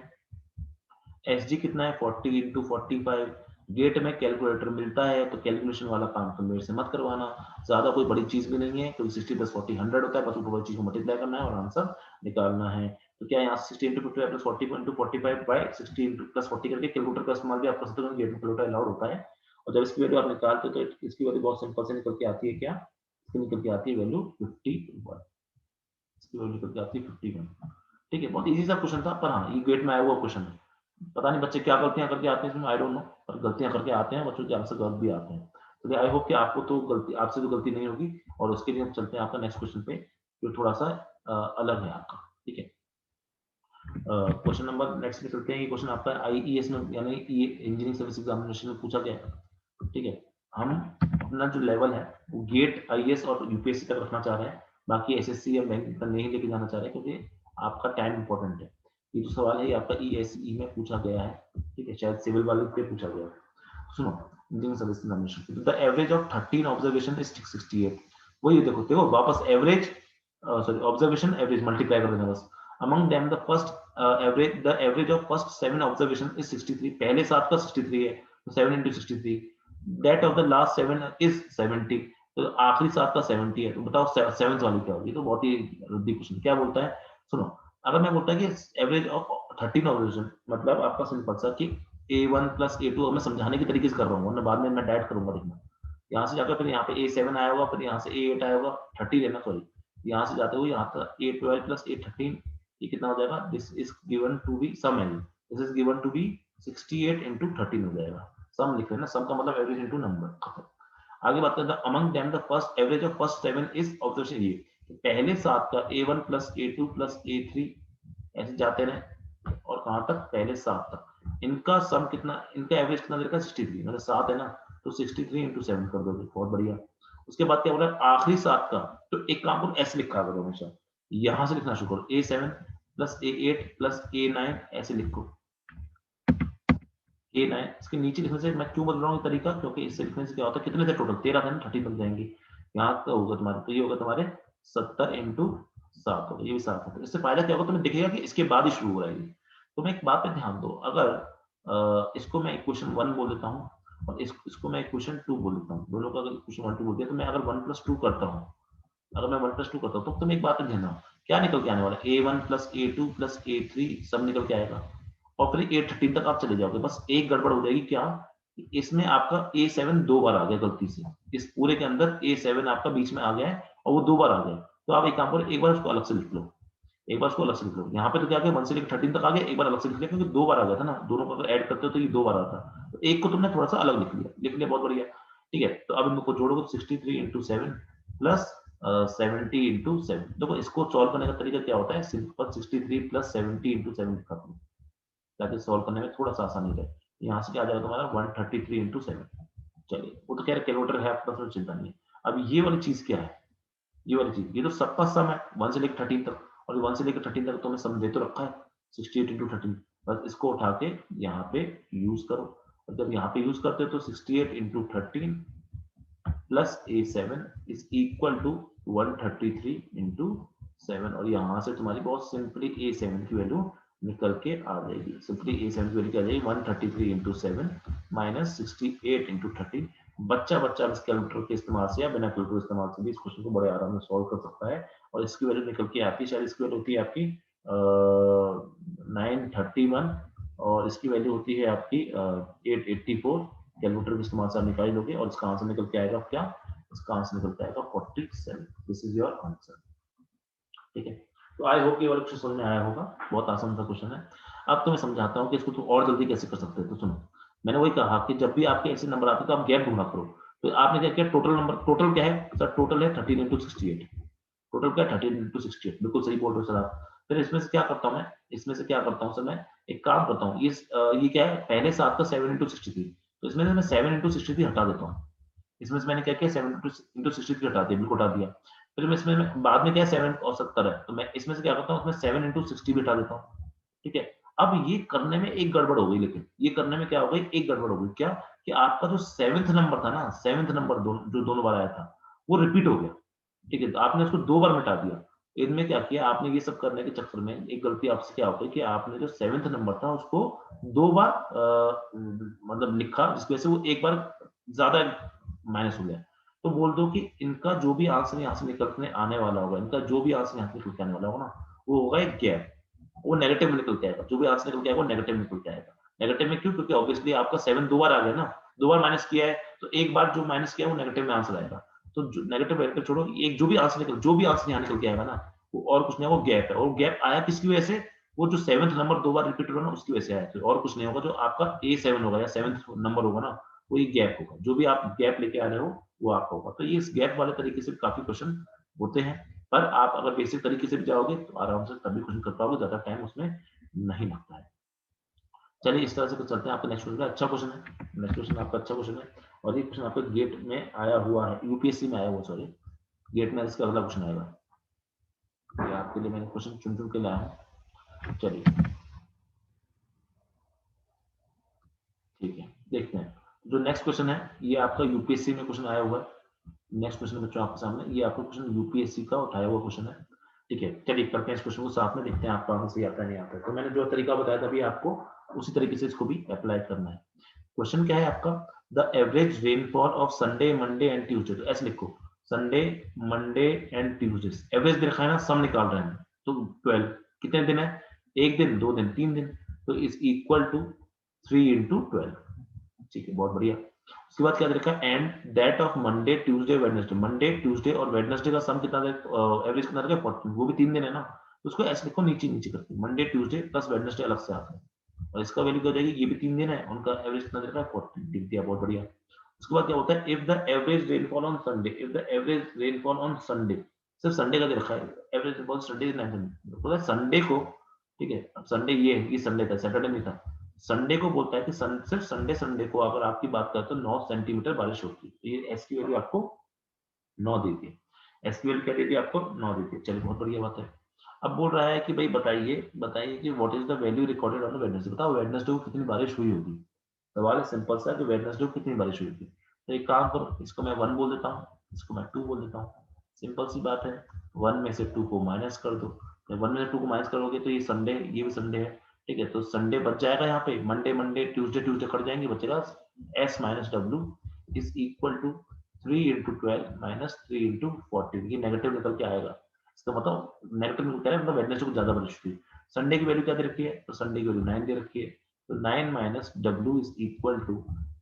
Speaker 1: एस जी कितना है 40 इंटू 45। गेट में कैलकुलेटर मिलता है तो कैलकुलेशन वाला काम तो मेरे से मत करवाना, ज्यादा कोई बड़ी चीज भी नहीं है, क्योंकि 60 प्लस 40 100 होता है, बस ऊपर वाली चीज को मल्टीप्लाई करना है और आंसर निकालना है। तो क्या यहाँ 60 into 55 plus 40 into 45 by 60 into plus 40 करके कैलकुलेटर का इस्तेमाल भी आप कर सकते हो, गेट में कैलकुलेटर अलाउड होता है। और जब इसकी वैल्यू आप निकालते हो तो इसकी वैल्यू बहुत सिंपल से निकल के आती है, क्या इसकी निकल के आती है वैल्यू 51, इसकी वैल्यू निकल के आती है 51। ठीक है, बहुत इजी सा क्वेश्चन था, पर हाँ ये गेट में आया हुआ क्वेश्चन है। पता नहीं बच्चे क्या गलतियां करके आते हैं इसमें, आई डोंट नो, पर गलतियां करके आते हैं बच्चों के आंसर गलत भी आते हैं। तो आई होप कि आपको तो गलती, आपसे तो गलती नहीं होगी। और उसके लिए हम चलते हैं आपका नेक्स्ट क्वेश्चन पे, जो थोड़ा सा अलग है आपका। ठीक है, क्वेश्चन नंबर नेक्स्ट पे चलते हैं। ये क्वेश्चन आपका आईईएस में यानी इंजीनियरिंग सर्विस एग्जामिनेशन में पूछा गया है। ठीक है, हम अपना जो लेवल है वो गेट आईएएस और यूपीएससी तक रखना चाह रहे हैं, बाकी एसएससी या बैंक तक नहीं लेके जाना चाह रहे हैं, क्योंकि आपका टाइम इंपॉर्टेंट है। ये जो सवाल है ये आपका ईएसई में पूछा गया है। ठीक है, शायद सिविल वाले पे पूछा गया है। सुनो, engineering service examination, the average of 13 observation is 668। वही देखो देखो वापस average, sorry observation average multiply कर देना बस। among them the first the average of first 7 observation is 63। पहले 7 का 63 है, तो 7 into 63। that of the last 7 is 70। तो आखिरी 7 का 70 है, तो बताओ 7th वाली क्या होगी। तो बहुत ही रद्दी क्वेश्चन। क्या बोलता है, सुनो, अगर मैं बोलता कि एवरेज ऑफ 13 ऑब्जर्वेशन, मतलब आपका सिंपल सा कि A1 प्लस A2, मैं समझाने के तरीके से कर रहा हूँ, वरना बाद में मैं डायरेक्ट करूंगा। देखना, यहाँ से जाकर फिर यहाँ पे A7 आया होगा, फिर यहाँ से A8 आया होगा, 30 लेना सॉरी, यहाँ से जाते हुए यहाँ तक A12 प्लस A13, ये कितना हो जाएगा, this is given to be sum L, this is given to be 68 into 13 हो जाएगा। सम लिख रहे हैं ना, सम का मतलब एवरेज इंटू नंबर। आगे बात करते हैं, among them the first average of first 7 is observation. ये पहले 7 का A1 plus A2 plus A3 ऐसे जाते रहे और कहां तक, पहले 7 तक। इनका सम कितना, इनका एवरेज कितना दे रखा है 63, मतलब 7 है ना, तो 63 इंटू 7 कर दोगे, बहुत बढ़िया। उसके बाद क्या बोला, आखिरी 7 का, तो एक काम करो ऐसे लिखा करो हमेशा, यहां से लिखना शुरू करो, A7 plus A8 plus A9 ऐसे लिखो, A9। इसके नीचे लिखने से मैं क्यों बदल रहा हूँ तरीका, क्योंकि इससे लिखने से क्या होता है, कितने थे टोटल, 13 थे ना, 30 बन जाएंगे। यहाँ का होगा तुम्हारे, तो ये होगा तुम्हारे 70 इंटू 7 होगा, ये भी 7 होगा। इससे फायदा क्या होगा, तुम्हें दिखेगा कि इसके बाद ही शुरू हो रहा है। तो मैं एक बात पे ध्यान दो, अगर इसको मैं इक्वेशन 1 बोल देता हूँ और इसको मैं इक्वेशन 2 बोल देता हूँ, दोनों का अगर इक्वेशन 1 2 बोल दिया, तो मैं अगर 1 प्लस 2 करता हूँ, अगर मैं 1 प्लस 2 करता हूँ, तो तुम एक बात पे ध्यान दो, क्या निकल के आने वाला है, A1 plus A2 plus A3 सब निकल के आएगा, और फिर A13 तक आप चले जाओगे। बस एक गड़बड़ हो जाएगी, क्या, इसमें आपका A7 2 बार आ गया गलती से, इस पूरे के अंदर A7 आपका बीच में आ गया है और वो 2 बार आ गया। तो आप एक काम करो, एक बार उसको अलग से लिख लो, एक बार उसको अलग से लिख लो। यहाँ पे तो क्या गया 1 से लेकर 13 तक आ गया, एक बार अलग से लिख लिया, क्योंकि 2 बार आ गया था ना, दोनों को अगर ऐड करते हो तो ये 2 बार आता। तो एक को तुमने थोड़ा सा अलग लिख लिया, बहुत बढ़िया। ठीक है, तो अब इनको जोड़ोगे 63 इंटू 7 प्लस 70 इंटू 7। देखो इसको सॉल्व करने का तरीका क्या होता है, सिंपल 63 प्लस 70 इंटू 7 लिखा दो, ताकि सॉल्व करने में थोड़ा सा आसानी रहे। यहाँ से क्या आ जाएगा तुम्हारा 133 इंटू 7। चलिए, वो तो कह रहे कैलकुलेटर है आपके पास, चिंता नहीं है। अब ये वाली चीज क्या है, ये वाली चीज, ये तो सबका सम है 1 से लेकर 13 तक, और 1 से लेकर 13 तक तो मैं सम दे तो रखा है 68 इंटू 13। बस इसको उठा के यहाँ पे यूज करो, और जब यहाँ पे यूज करते हो तो 68 into 13 plus A7 is equal to 133 into 7, और यहाँ से तुम्हारी बहुत सिंपली A7 की वैल्यू निकल के आ जाएगी। सिंपली A7 की वैल्यू क्या आ जाएगी, 133 इंटू 7 माइनस 68 इंटू 13। बच्चा इस कैलकुलेटर के इस्तेमाल से या बिना कैलकुलेटर इस्तेमाल से भी इस क्वेश्चन को बड़े आराम से सॉल्व कर सकता है, और इसकी वैल्यू निकल के आती है, शायद इसकी वैल्यू होती है आपकी 931 और इसकी वैल्यू होती है आपकी 884। कैलकुलेटर के इस्तेमाल से आप निकाल लोगे और इसका आंसर निकल के आएगा क्या, इसका आंसर निकल के आएगा 47। This is your answer. ठीक है, तो आई होप ये वाला क्वेश्चन समझ में आया होगा, बहुत आसान सा क्वेश्चन है। अब तो मैं समझाता हूँ कि इसको तो और जल्दी कैसे कर सकते हैं। तो सुनो, मैंने वही कहा कि जब भी आपके ऐसे नंबर आते हैं तो आप गैप ढूंढा करो। तो आपने क्या किया, टोटल नंबर, टोटल क्या है सर, टोटल है 13 into 68। टोटल क्या, 13 into 68, बिल्कुल सही बोल रहे हो सर आप। फिर इसमें से क्या करता हूँ मैं, इसमें से क्या करता हूँ सर, मैं एक काम करता हूँ, ये क्या है, पहले से आपका 7 into 63, तो इसमें से मैं 7 into 63 हटा देता हूँ। इसमें से मैंने क्या किया, 7 into 63 हटा दिया, बिल्कुल हटा दिया। फिर मैं इसमें बाद में क्या 7 और 70 है, तो मैं इसमें से क्या करता हूँ, उसमें 7 into 60 भी हटा देता हूँ। ठीक है, अब ये करने में एक गड़बड़ हो गई, लेकिन ये करने में क्या हो गई, एक गड़बड़ हो गई, क्या कि आपका जो 7th नंबर था ना, 7th नंबर जो दोनों बार आया था वो रिपीट हो गया। ठीक है, तो आपने उसको 2 बार मिटा दिया। इनमें क्या किया आपने, ये सब करने के चक्कर में एक गलती आपसे क्या हो गई कि आपने जो 7th नंबर था उसको 2 बार मतलब लिखा, जिसकी वजह से वो एक बार ज्यादा माइनस हो गया। तो बोल दो कि इनका जो भी आंसर यहाँ से निकलने आने वाला होगा, इनका जो भी आंसर यहाँ से निकल के आने वाला होगा ना, वो होगा एक गैप, वो नेगेटिव में निकल के आएगा। जो भी आंसर निकल के आएगा वो नेगेटिव निकल के आएगा। नेगेटिव में क्यों, क्योंकि ऑब्वियसली आपका 7 2 बार आ गया ना, 2 बार माइनस किया है, तो एक बार जो माइनस किया है वो नेगेटिव में आंसर आएगा। तो नेगेटिव नेगेटिव छोड़ो, एक जो भी आंसर यहाँ निकल के आएगा ना, वो और कुछ नहीं है, वो गैप है। और गैप आया किसकी वजह से, वो जो 7th नंबर 2 बार रिपीट हुआ ना, उसकी वजह से आया। और कुछ नहीं होगा, जो आपका A7 होगा या 7th नंबर होगा ना, वो ये गैप होगा। जो भी आप गैप लेके आ रहे हो वो आपका होगा। तो ये इस गैप वाले तरीके से काफी क्वेश्चन होते हैं, पर आप अगर बेसिक तरीके से भी जाओगे तो आराम से तभी क्वेश्चन कर पाओगे, ज्यादा टाइम उसमें नहीं लगता है। चलिए इस तरह से कुछ चलते हैं। आपका नेक्स्ट क्वेश्चन अच्छा क्वेश्चन है, नेक्स्ट क्वेश्चन आपका अच्छा क्वेश्चन है, और ये क्वेश्चन आपका गेट में आया हुआ है, यूपीएससी में आया हुआ, सॉरी गेट में इसका अगला क्वेश्चन आएगा। ये आपके लिए मैंने क्वेश्चन चुन चुन के लाया हूँ। चलिए ठीक है, देखते हैं। जो नेक्स्ट क्वेश्चन है ये आपका यूपीएससी में क्वेश्चन आया हुआ है। नेक्स्ट क्वेश्चन बच्चों आपके सामने, ये आपका क्वेश्चन यूपीएससी का उठाया हुआ क्वेश्चन है। ठीक है, चलिए करते हैं इस क्वेश्चन को साथ में, देखते हैं आपका आंसर आता है नहीं आता है। तो मैंने जो तरीका बताया था अभी आपको, उसी तरीके से इसको भी अप्लाई करना है। क्वेश्चन क्या है आपका, the average rainfall of Sunday Monday and Tuesday. तो ऐसे लिखो, Sunday Monday and Tuesday, average दिखाए ना, सम निकाल रहे हैं। तो 12 कितने दिन है, एक दिन, 2 दिन, 3 दिन, तो इज इक्वल टू 3 into 12। ठीक है, बहुत बढ़िया। उसके बाद क्या दे रखा है, and that of Monday Tuesday Wednesday, Monday Tuesday और वेडनेसडे का सम कितना एवरेज कितना रखा है, 14, वो भी 3 दिन है ना, तो उसको ऐसे लिखो नीचे नीचे करके, मंडे ट्यूसडे प्लस वेडनेसडे अलग से आता है, और इसका वैल्यू क्या हो जाएगी, ये भी 3 दिन है, उनका एवरेज कितना दे रखा है, 14, लिख दिया, बहुत बढ़िया। उसके बाद क्या होता है, if the average rainfall on Sunday, if the average rainfall on Sunday, सिर्फ संडे का दे रखा है, एवरेज रेनफॉल संडे संडे को, ठीक है, अब संडे ये संडे था, सैटरडे नहीं था। संडे को बोलता है कि सिर्फ संडे को अगर आपकी बात करें तो 9 सेंटीमीटर बारिश होती है। तो ये एस की वैल्यू आपको 9 दे दी, एस की वैल्यू क्या दे दी आपको, 9 दे दी। चलिए बहुत बढ़िया बात है। अब बोल रहा है कि भाई बताइए कि what is the value recorded on Wednesday. बताओ वेडनेसडे को कितनी बारिश हुई होगी। सवाल है सिंपल सा कि वेडनेसडे को कितनी बारिश हुई होगी। तो एक काम करो, इसको मैं 1 बोल देता हूँ, इसको मैं 2 बोल देता हूँ। सिंपल सी बात है, 1 में से 2 को माइनस कर दो। जब 1 में से 2 को माइनस करोगे तो ये संडे, ये भी संडे है, ठीक है, तो संडे बच जाएगा यहाँ पे, Monday Monday Tuesday Tuesday cut जाएंगे, बचेगा s minus W is equal to 3 into 12 minus 3 into 14। ये नेगेटिव निकल के आएगा, इसका मतलब नेगेटिव निकल के आएगा, मतलब वेडनेसडे को ज्यादा बारिश हुई। संडे की वैल्यू क्या दे रखी है, तो संडे की वैल्यू 9 दे रखी है, तो 9 minus W is equal to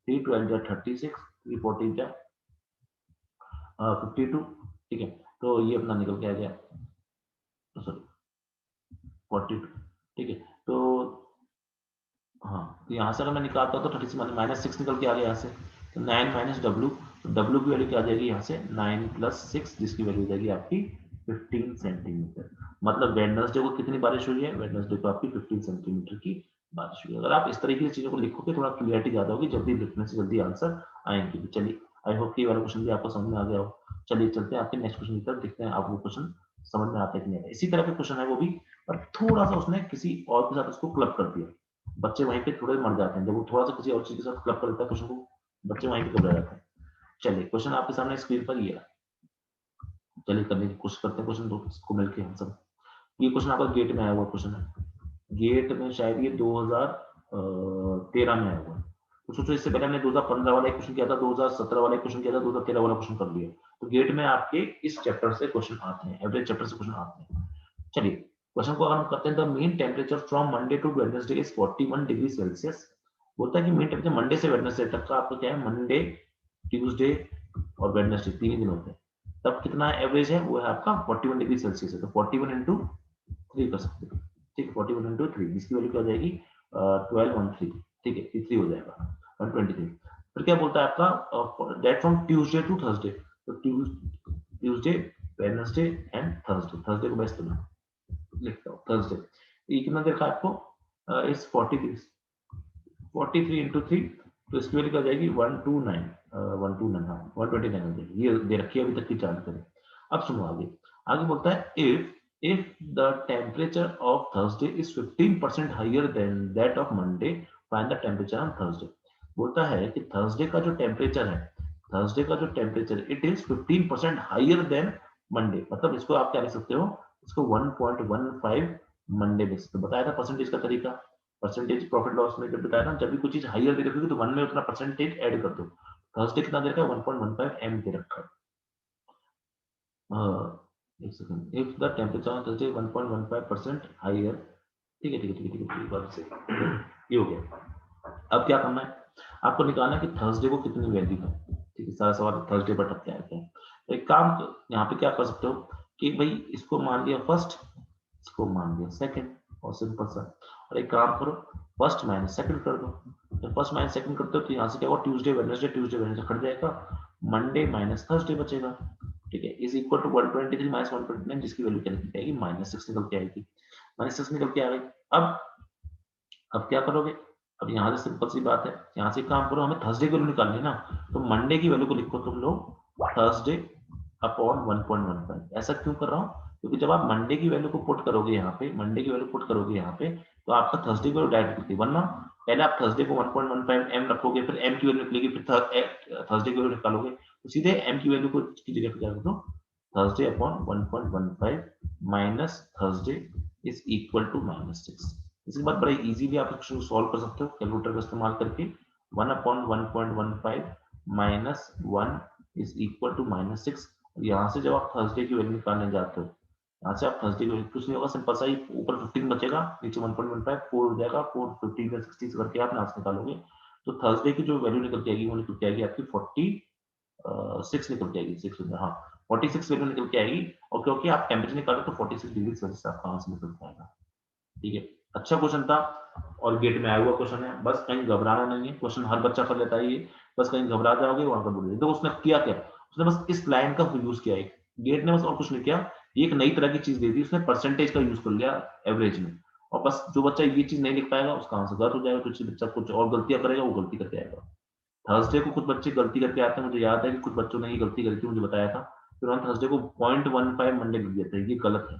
Speaker 1: 3 12 जा 36, 3 14 जा 52। ठीक है, तो ये अपना निकल के आ गया, तो सॉरी 42। ठीक है, तो हाँ, तो यहाँ से अगर मैं निकालता हूँ तो 36 माइनस 6 निकल के आ गया यहाँ से, तो 9 माइनस डब्ल्यू, तो डब्ल्यू की वैल्यू क्या आ जाएगी यहाँ से 9 प्लस 6, जिसकी वैल्यू हो जाएगी आपकी 15 सेंटीमीटर। मतलब वेडनेसडे को कितनी बारिश हुई है, वेडनेसडे को आपकी 15 सेंटीमीटर की बारिश हुई है। अगर आप इस तरीके से चीजों को लिखोगे थोड़ा क्लियरिटी ज्यादा होगी, जल्दी लिखने से जल्दी आंसर आएंगे। चलिए आई होप कि ये वाला क्वेश्चन भी आपको समझ में आ गया हो। चलिए चलते हैं आपके नेक्स्ट क्वेश्चन की तरफ, देखते हैं आपको क्वेश्चन समझ में आता है कि नहीं आता। इसी तरह का क्वेश्चन है वो भी, पर थोड़ा सा उसने किसी और के साथ उसको क्लब कर दिया। बच्चे वहीं पे थोड़े मर जाते हैं जब वो थोड़ा सा किसी और चीज के साथ क्लब कर देता है क्वेश्चन को, बच्चे वहीं पे घबरा जाते हैं। चलिए क्वेश्चन आपके सामने स्क्रीन पर ये है, चलिए करने की कोशिश करते हैं क्वेश्चन दो इसको मिलके हम सब। ये क्वेश्चन आपका गेट में आया हुआ क्वेश्चन है, गेट में शायद ये 2013 में आया हुआ है। तो सोचो इससे पहले हमने 2015 वाला एक क्वेश्चन किया था, 2017 वाला एक क्वेश्चन किया था, 2013 वाला क्वेश्चन कर लिया। तो गेट में आपके इस चैप्टर से क्वेश्चन आते हैं, एवरेज चैप्टर से क्वेश्चन आते हैं। चलिए क्वेश्चन को अगर हम करते हैं the mean temperature from Monday to Wednesday is 41 degree Celsius. बोलता है कि मीन टेम्परेचर मंडे से वेडनेसडे तक का आपका क्या है, मंडे ट्यूसडे और वेडनेसडे 3 ही दिन होते हैं, तब कितना एवरेज है, वो है आपका 41 डिग्री सेल्सियस है। तो 41 इंटू 3 कर सकते हो, ठीक है, 41 इंटू 3 जिसकी वैल्यू क्या हो जाएगी 12 ऑन 3, ठीक है, 3 हो जाएगा 123। फिर क्या बोलता है आपका that from Tuesday to Thursday, तो Tuesday Wednesday and Thursday, Thursday को बेस्ट बना लिखता हूँ थर्सडे, ये कितना देखा आपको इस 43 इंटू 3, तो इसकी वैल्यू क्या हो जाएगी 129, 129 हाँ 129 हो जाएगी, ये दे रखी है अभी तक की जानकारी। अब सुनो आगे, आगे बोलता है if the temperature of Thursday is 15% higher than that of Monday, find the temperature on Thursday. बोलता है कि थर्सडे का जो टेम्परेचर है, थर्सडे का जो temperature it is 15% higher than Monday, मतलब इसको आप क्या लिख सकते हो, इसको 1.15 मंडे बेस पे बताया था परसेंटेज का तरीका, परसेंटेज प्रॉफिट लॉस में जब बताया ना, जब भी कुछ चीज हायर दे रखी होगी तो वन में उतना परसेंटेज ऐड कर दो। थर्सडे कितना दे रखा है 1.15 एम दे रखा है। एक second, if the temperature on Thursday 1.15% higher, ठीक है ठीक है ठीक है ठीक है, बात से ये हो गया। अब क्या करना है, आपको निकालना है कि थर्सडे को कितनी वैल्यू है, ठीक है, सारा सवाल थर्सडे पर टप जाएगा। तो एक काम यहाँ पे क्या कर सकते हो कि भाई इसको मान लिया फर्स्ट, इसको मान लिया सेकंड, और सिंपल सा, और एक काम करो फर्स्ट माइनस सेकंड कर दो। तो फर्स्ट माइनस सेकंड करते हो तो यहाँ से क्या होगा, ट्यूसडे वेडनेसडे कट जाएगा, मंडे माइनस थर्सडे बचेगा, ठीक है, इज इक्वल टू 123 माइनस 129, जिसकी वैल्यू क्या निकल आएगी -6 निकल के आएगी, -6 निकल के आ गई। अब क्या करोगे, अब यहाँ से सिंपल सी बात है, यहाँ से काम करो, हमें थर्सडे की वैल्यू निकालनी है ना, तो मंडे की वैल्यू को लिखो तुम लोग थर्सडे अपॉन 1.15। ऐसा क्यों कर रहा हूँ, क्योंकि जब आप मंडे की वैल्यू को पुट करोगे यहाँ पे, मंडे की वैल्यू पुट करोगे यहाँ पे, तो आपका थर्सडे की वैल्यू डायरेक्ट निकलती है, वरना पहले आप थर्सडे को 1.15 एम रखोगे, फिर एम की वैल्यू निकलेगी, फिर थर्सडे की वैल्यू निकालोगे, तो सीधे एम की वैल्यू को की जगह पे क्या करो, Thursday upon 1.15 minus Thursday is equal to -6। इसके बाद बड़े इजीली आप क्वेश्चन को सॉल्व कर सकते हो कैलकुलेटर का इस्तेमाल करके, 1/1.15 माइनस 1 इज इक्वल टू -6। यहाँ से जब आप थर्सडे की वैल्यू निकालने जाते हो, यहाँ से आप थर्सडे की वैल्यू कुछ नहीं होगा, सिंपल सा ही ऊपर 15 बचेगा, नीचे 1.15 4 हो जाएगा, 4 15 या 60 करके आप यहाँ से निकालोगे, तो थर्सडे की जो वैल्यू निकल के आएगी वो निकल के आएगी आपकी 46 निकल के आएगी, 6 हाँ 46 वैल्यू निकल के आएगी, और क्योंकि आप टेम्परेचर निकालो तो 46 डिग्री सेल्सियस आपका आंसर निकल के आएगा, ठीक है। अच्छा क्वेश्चन था और गेट में आया हुआ क्वेश्चन है, बस कहीं घबराना नहीं है, क्वेश्चन हर बच्चा कर लेता है ये, बस कहीं घबरा जाओगे वहां कर बोलोगे। तो उसने किया क्या, उसने बस इस लाइन का यूज किया, एक गेट ने बस और कुछ नहीं किया, एक नई तरह की चीज दे दी, उसने परसेंटेज का यूज कर लिया एवरेज में, और बस जो बच्चा ये चीज नहीं लिख पाएगा उसका आंसर गलत हो जाएगा, कुछ बच्चा कुछ और गलतियां करेगा वो गलती करके आएगा। थर्सडे को कुछ बच्चे गलती करके आते हैं, मुझे याद है कि कुछ बच्चों ने ये गलती करी थी, मुझे बताया था, फिर उन्होंने थर्सडे को 0.15 मंडे लिख दिया था, ये गलत है।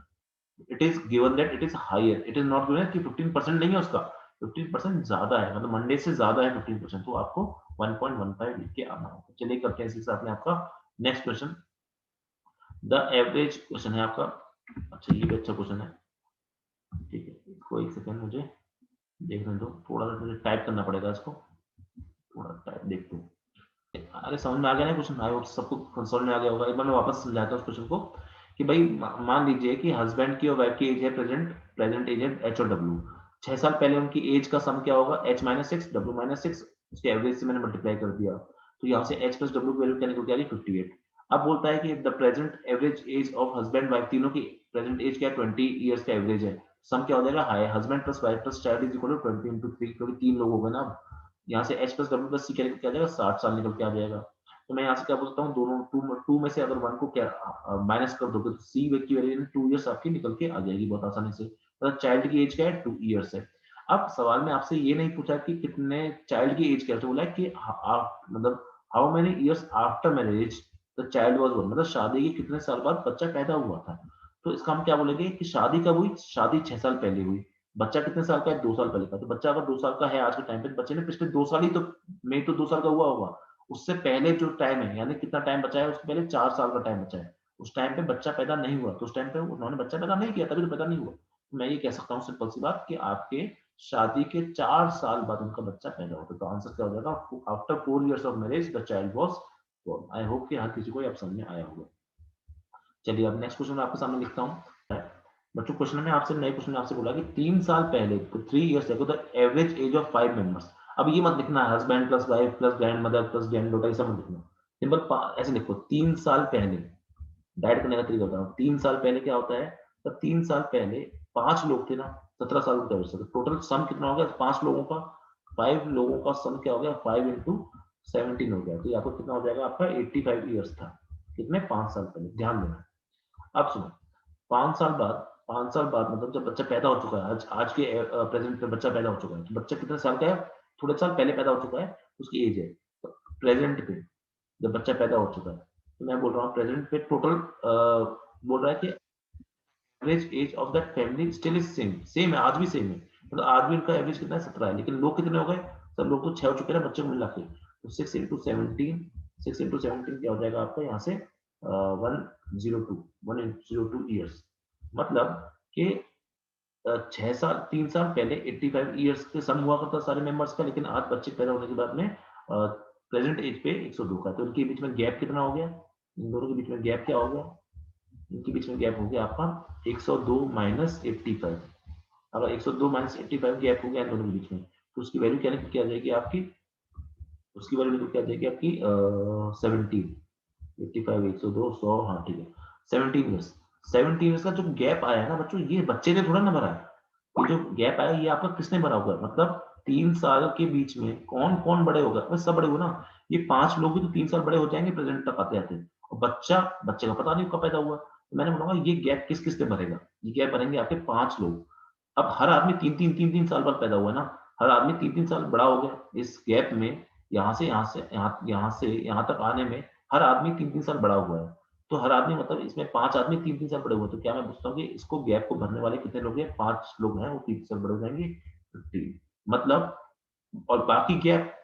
Speaker 1: It is given that it is higher, it is not given कि 15% नहीं है उसका, 15% ज्यादा है, मतलब मंडे से ज्यादा है 15%, तो आपको 1.15 लिख के आना होगा। चलिए करते हैं इसी के साथ में आपका next question, the average question है आपका। अच्छा ये भी अच्छा क्वेश्चन है, ठीक है, इसको एक सेकंड मुझे देखने दो, थोड़ा सा मुझे टाइप करना पड़ेगा इसको, थोड़ा टाइप देखते हैं। अरे समझ में आ गया ना क्वेश्चन, आई होप सबको समझ में आ गया होगा। एक बार मैं वापस समझाता हूँ उस क्वेश्चन को कि भाई मान लीजिए कि हस्बैंड की और वाइफ की एज है प्रेजेंट एज है एच और डब्ल्यू, 6 साल पहले उनकी एज का सम क्या होगा, एच -6 डब्ल्यू -6, उसके एवरेज से मैंने मल्टीप्लाई कर दिया, तो यहाँ से एच प्लस डब्ल्यू की वैल्यू क्या निकल के आ गई 58। अब बोलता है कि the present average age of husband wife, तीनों की प्रेजेंट एज क्या है 20 ईयर्स का एवरेज है, सम क्या हो जाएगा हाई, husband plus wife plus child is equal to 20 × 3, क्योंकि 3 लोग हो गए ना। यहाँ से एच प्लस डब्ल्यू प्लस सी क्या निकल के आ जाएगा 60 साल निकल के आ जाएगा। तो मैं यहाँ से क्या बोलता हूँ, दोनों टू में से अगर वन को क्या माइनस कर दोगे तो सी की वैल्यू 2 इयर्स आपकी निकल के आ जाएगी बहुत आसानी से, मतलब चाइल्ड की एज क्या है 2 इयर्स है। अब सवाल में आपसे ये नहीं पूछा कि कितने चाइल्ड की एज क्या है, तो बोला कि मतलब how many years after marriage the child was born, मतलब शादी के कितने साल बाद बच्चा पैदा हुआ था। तो इसका हम क्या बोलेंगे कि शादी कब हुई, शादी 6 साल पहले हुई, बच्चा कितने साल का है 2 साल पहले का, तो बच्चा अगर 2 साल का है आज के टाइम पे, बच्चे ने पिछले 2 साल ही तो में तो 2 साल का हुआ होगा, उससे पहले जो टाइम है यानी कितना टाइम बचा है, उससे पहले 4 साल का टाइम बचा है, उस टाइम पे बच्चा पैदा नहीं हुआ, तो उस टाइम पे उन्होंने बच्चा पैदा नहीं किया, तभी तो पैदा नहीं हुआ। तो मैं ये कह सकता हूँ सिंपल सी बात कि आपके शादी के 4 साल बाद उनका बच्चा पैदा होता है, तो आंसर क्या हो जाएगा, after 4 years of marriage the child was born. I hope कि हर किसी को ये अब समझ में आया होगा। चलिए अब नेक्स्ट क्वेश्चन मैं आपके सामने लिखता हूँ, बच्चों क्वेश्चन में आपसे नए क्वेश्चन में आपसे बोला कि 3 साल पहले, तो 3 years ago the average age of 5 members. अब ये मत लिखना husband plus wife plus grand mother plus grand daughter, ऐसा मत लिखना। सिंपल ऐसे लिखो 3 साल पहले। डायरेक्ट करने का तरीका बताओ। 3 साल पहले क्या होता है? तो 3 साल पहले 5 लोग थे ना, 17 साल के एवरेज। टोटल सम कितना हो गया 5 लोगों का? 5 लोगों का सम क्या हो गया? 5 इंटू 17 हो गया। तो यहाँ पर कितना हो जाएगा आपका? 85 ईयर्स था। कितने? 5 साल पहले। ध्यान देना। अब सुनो, 5 साल बाद, 5 साल बाद मतलब जब बच्चा पैदा हो चुका है, आज के प्रेजेंट में बच्चा पैदा हो चुका है, तो बच्चा कितने साल का है? थोड़े साल पहले पैदा हो चुका है, उसकी एज है। तो प्रेजेंट पे जब बच्चा पैदा हो चुका है, तो मैं बोल रहा हूँ प्रेजेंट पे टोटल बोल रहा है कि average age of that family still is same. Same है, आज भी सेम है। मतलब आज भी उनका एवरेज कितना है? 17 है। लेकिन लोग कितने हो गए? सब लोग तो 6 हो चुके हैं बच्चे को मिला के। तो 6 इंटू 17, 6 इंटू 17 क्या हो जाएगा आपका यहाँ से? 102 ईयर्स। मतलब कि 6 साल, 3 साल पहले 85 ईयर्स के सम हुआ करता सारे मेंबर्स का, लेकिन आज बच्चे पैदा होने के बाद में प्रेजेंट एज पे 102 का। तो इनके बीच में गैप कितना हो गया? इन दोनों के बीच में गैप क्या हो गया? इनके बीच में गैप हो गया आपका 102 माइनस 85। अगर 102 माइनस 85 गैप हो गया इन दोनों के बीच में, तो उसकी वैल्यू क्या जाएगी आपकी? उसकी वैल्यू क्या जाएगी आपकी? 17। 85, 102, 100, हाँ ठीक है। 17 ईयर्स। 17 ईयर्स का जो गैप आया है ना बच्चों, ये बच्चे ने थोड़ा ना भरा है। ये जो गैप आया ये आपका किसने भरा होगा? मतलब 3 साल के बीच में कौन कौन बड़े होगा? बस सब बड़े हो ना। ये 5 लोग भी तो 3 साल बड़े हो जाएंगे प्रेजेंट तक आते आते। और बच्चे का पता नहीं कब पैदा हुआ। तो मैंने बोला ये गैप किस किस ने भरेगा? ये गैप भरेंगे आपके 5 लोग। अब हर आदमी 3-3 साल बाद पैदा हुआ ना। हर आदमी 3-3 साल बड़ा हो गया इस गैप में। यहाँ से यहाँ तक आने में हर आदमी 3-3 साल बड़ा हुआ है। तो हर आदमी मतलब इसमें 5 आदमी 3-3 साल बड़े हुए। तो क्या मैं पूछता हूँ कि इसको गैप को भरने वाले कितने लोग हैं? 5 लोग हैं, वो 3 साल बड़े हो जाएंगे। 15 मतलब। और बाकी गैप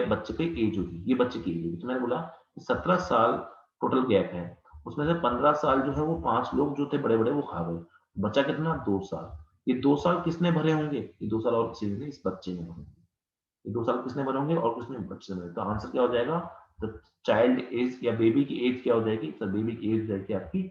Speaker 1: बच्चे की एज होगी। ये बच्चे की एज होगी। तो मैंने बोला 17 साल टोटल गैप है। उसमें से 15 साल जो है वो 5 लोग जो थे बड़े-बड़े वो खा गए। बचा कितना? 2 साल। ये 2 साल किसने भरे होंगे? ये 2 साल और किसी ने, इस बच्चे ने भरे होंगे। ये 2 साल किसने भरे होंगे? और किसने? बच्चे ने भरे। तो आंसर क्या हो जाएगा? द चाइल्ड एज या बेबी की एज क्या हो जाएगी? तो बेबी की एज हो जाएगी आपकी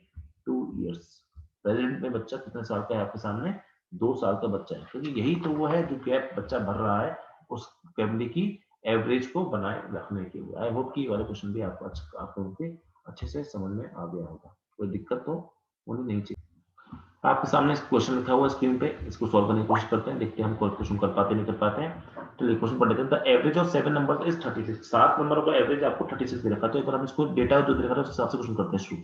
Speaker 1: 2 इयर्स। प्रेजेंट में बच्चा कितने साल का है आपके सामने? 2 साल का बच्चा है। क्योंकि यही तो वो है जो गैप बच्चा भर रहा है उस फैमिली की एवरेज को बनाए रखने के लिए। आई होप कि ये वाले क्वेश्चन भी आपको आप लोगों के अच्छे से समझ में आ गया होगा। कोई दिक्कत तो होनी नहीं चाहिए। आपके सामने क्वेश्चन लिखा हुआ है स्क्रीन पे, इसको सॉल्व करने की कोशिश करते हैं, देखते हैं हम क्वेश्चन कर पाते नहीं कर पाते हैं। तो ये क्वेश्चन पढ़ लेते हैं। The average of 7 numbers is 36। 7 नंबरों का एवरेज आपको 36 दे रखा है। तो एक बार हम इसको डेटा जो दे रखा है उस हिसाब से क्वेश्चन करते हैं शुरू।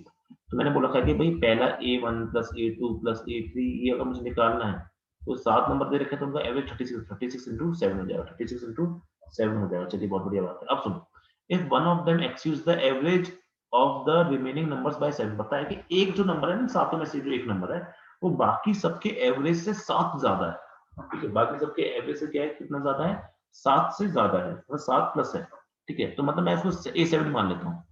Speaker 1: तो मैंने बोला था कि भाई पहला A1 plus A2 plus A3 ये अगर मुझे निकालना है तो 7 नंबर दे रखे हैं, तो उनका एवरेज 36 इंटू 7 हो जाएगा। 36 इंटू 7 हो जाएगा। चलिए बहुत बढ़िया बात है। अब सुनो, if one of them exceeds the average of the remaining numbers by 7। बताया कि एक जो नंबर है ना, सातों में से जो एक नंबर है वो बाकी सबके एवरेज से 7 ज्यादा है। ठीक है, बाकी सबके एवरेज से क्या है? कितना ज्यादा है? 7 से ज्यादा है, मतलब 7 प्लस है। ठीक है, तो मतलब मैं इसको A7 मान लेता हूँ।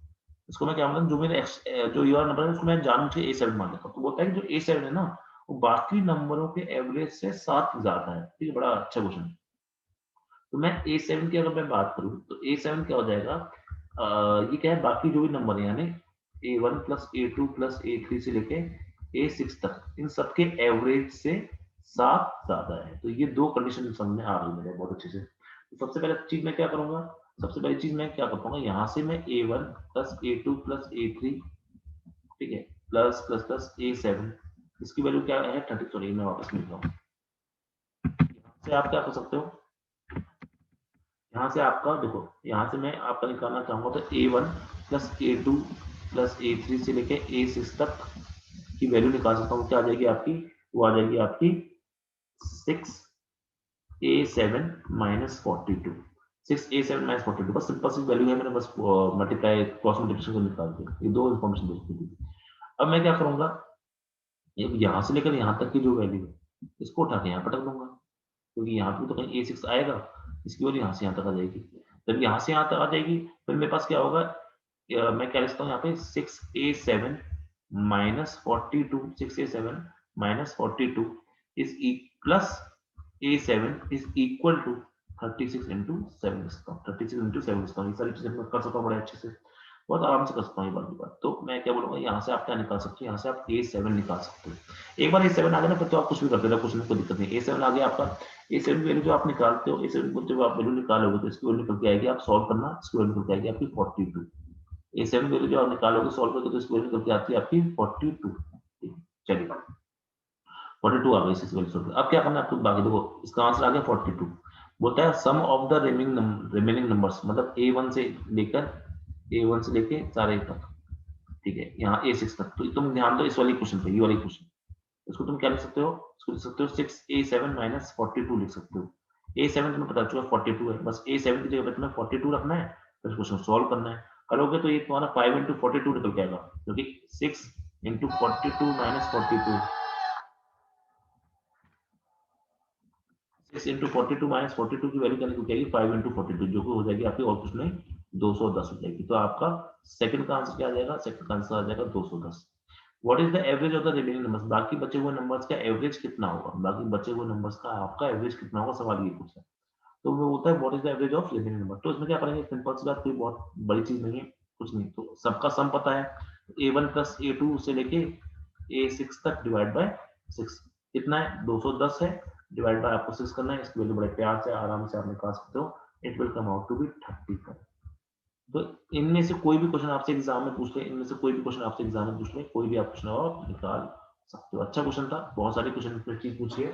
Speaker 1: इसको मैं क्या मतलब जो मेरे जो ये वाला नंबर है उसको मैं जान के A7 मान लेता हूँ। तो बोलता है कि जो A7 है ना वो बाकी नंबरों के एवरेज से 7 ज्यादा है। ठीक है, बड़ा अच्छा क्वेश्चन। तो मैं A7 की अगर मैं बात करूँ तो A7 क्या हो जाएगा? ये क्या है? बाकी जो भी नंबर है यानी A1 plus A2 plus A3 से लेके A6 तक, इन सबके एवरेज से 7 ज्यादा है। तो ये दो कंडीशन समझ में आ रही है मेरे बहुत अच्छे से। तो सबसे पहले चीज मैं क्या करूंगा? सबसे पहली चीज मैं क्या कर पाऊंगा? यहाँ से मैं A1 plus A2 plus A3, ठीक है, प्लस प्लस प्लस A7, इसकी वैल्यू क्या है? 30। सॉरी, मैं वापस लिख रहा हूँ। यहाँ से आप क्या कर सकते हो? यहाँ से आपका देखो, यहाँ से मैं आपका निकालना चाहूंगा तो A1 plus A2 plus A3 से लेके A6 तक की वैल्यू निकाल सकता हूँ। क्या आ जाएगी आपकी? वो आ जाएगी आपकी 6A7 माइनस 42। 6A7 माइनस 42 बस सिंपल सी वैल्यू है। मैंने बस मल्टीप्लाई क्रॉस मल्टीप्लिकेशन से निकाल दिया। ये दो इन्फॉर्मेशन दे सकती थी। अब मैं क्या करूंगा? यहाँ से लेकर यहाँ तक की जो वैल्यू है इसको उठा के यहाँ पटक दूंगा, क्योंकि यहाँ पे तो कहीं A6 आएगा, इसकी वैल्यू यहाँ से यहाँ तक आ जाएगी। जब यहाँ से यहाँ तक आ जाएगी फिर मेरे पास क्या होगा? मैं क्या लिखता हूँ यहाँ पे? 6A7 minus 42, 6A7 minus 42 is plus A7 is equal to 36 into 7 लिखता हूँ। 36 इंटू 7 लिखता हूँ। ये सारी चीजें मैं कर सकता हूँ बड़े अच्छे से। बहुत आराम से कर सकता हूँ ये वाली बात। तो मैं क्या बोलूँगा, यहाँ से आप क्या निकाल सकते हो, यहाँ से आप A7 निकाल सकते हो। एक बार A7 आ गया ना, फिर तो आप कुछ भी करते रहो, कुछ में कोई दिक्कत नहीं। A7 आ गया आपका, A7 की वैल्यू जो आप निकालते हो, A7 को जब आप वैल्यू निकालोगे तो इसकी वैल्यू निकल के आएगी, आप सॉल्व करना, इसकी वैल्यू निकल के आएगी आपकी 42। A7 वैल्यू जो आप निकालोगे सॉल्व करके तो इसकी वैल्यू निकल के आती है आपकी 42। चलिए 42 आ गई इस वैल्यू सॉल्व। अब क्या करना है आपको, बाकी देखो इसका आंसर आ गया 42। बोलता है सम ऑफ द रिमेनिंग नंबर्स, मतलब A1 से लेके सारे तक, ठीक है, यहाँ A6 तक। तो तुम ध्यान दो इस वाली क्वेश्चन पे, ये वाली क्वेश्चन, इसको तुम क्या लिख सकते हो, इसको लिख सकते हो 6A7 माइनस 42 लिख सकते हो। A7 तुम्हें पता चला 42 है, बस A7 की जगह पे तुम्हें 42 रखना है, फिर क्वेश्चन सॉल्व करना है। करोगे तो ये तुम्हारा 5 इंटू 42 निकल के आएगा, क्योंकि 6 इंटू 42 माइनस 42, 6 इंटू 42 माइनस 42 की वैल्यू क्या निकल के आएगी, 5 इंटू 42, जो कि हो जाएगी आपकी और कुछ नहीं 210 हो जाएगी। तो आपका सेकंड का आंसर क्या आ जाएगा, सेकंड का आंसर आ जाएगा 210। What is the average of the remaining numbers, बाकी बचे हुए नंबर्स का एवरेज कितना होगा, बाकी बचे हुए नंबर्स का आपका एवरेज कितना होगा, सवाल ये पूछा है। तो वो होता है what is the average of remaining number. तो इसमें क्या करेंगे, सिंपल सी बात, कोई बहुत बड़ी चीज नहीं है, कुछ नहीं, तो सबका सम पता है, A1 प्लस A2 से लेके A6 तक डिवाइड बाय 6 कितना है, 210 है, डिवाइड बाय आपको 6 करना है, इसकी वैल्यू बड़े प्यार से आराम से आप निकाल सकते हो, it will come out to be 30। तो इनमें से कोई भी क्वेश्चन आपसे एग्जाम में पूछ ले, इनमें से कोई भी क्वेश्चन आपसे एग्जाम में पूछ ले, कोई भी आप क्वेश्चन आप निकाल सकते हो। अच्छा क्वेश्चन था, बहुत सारे क्वेश्चन चीज पूछिए,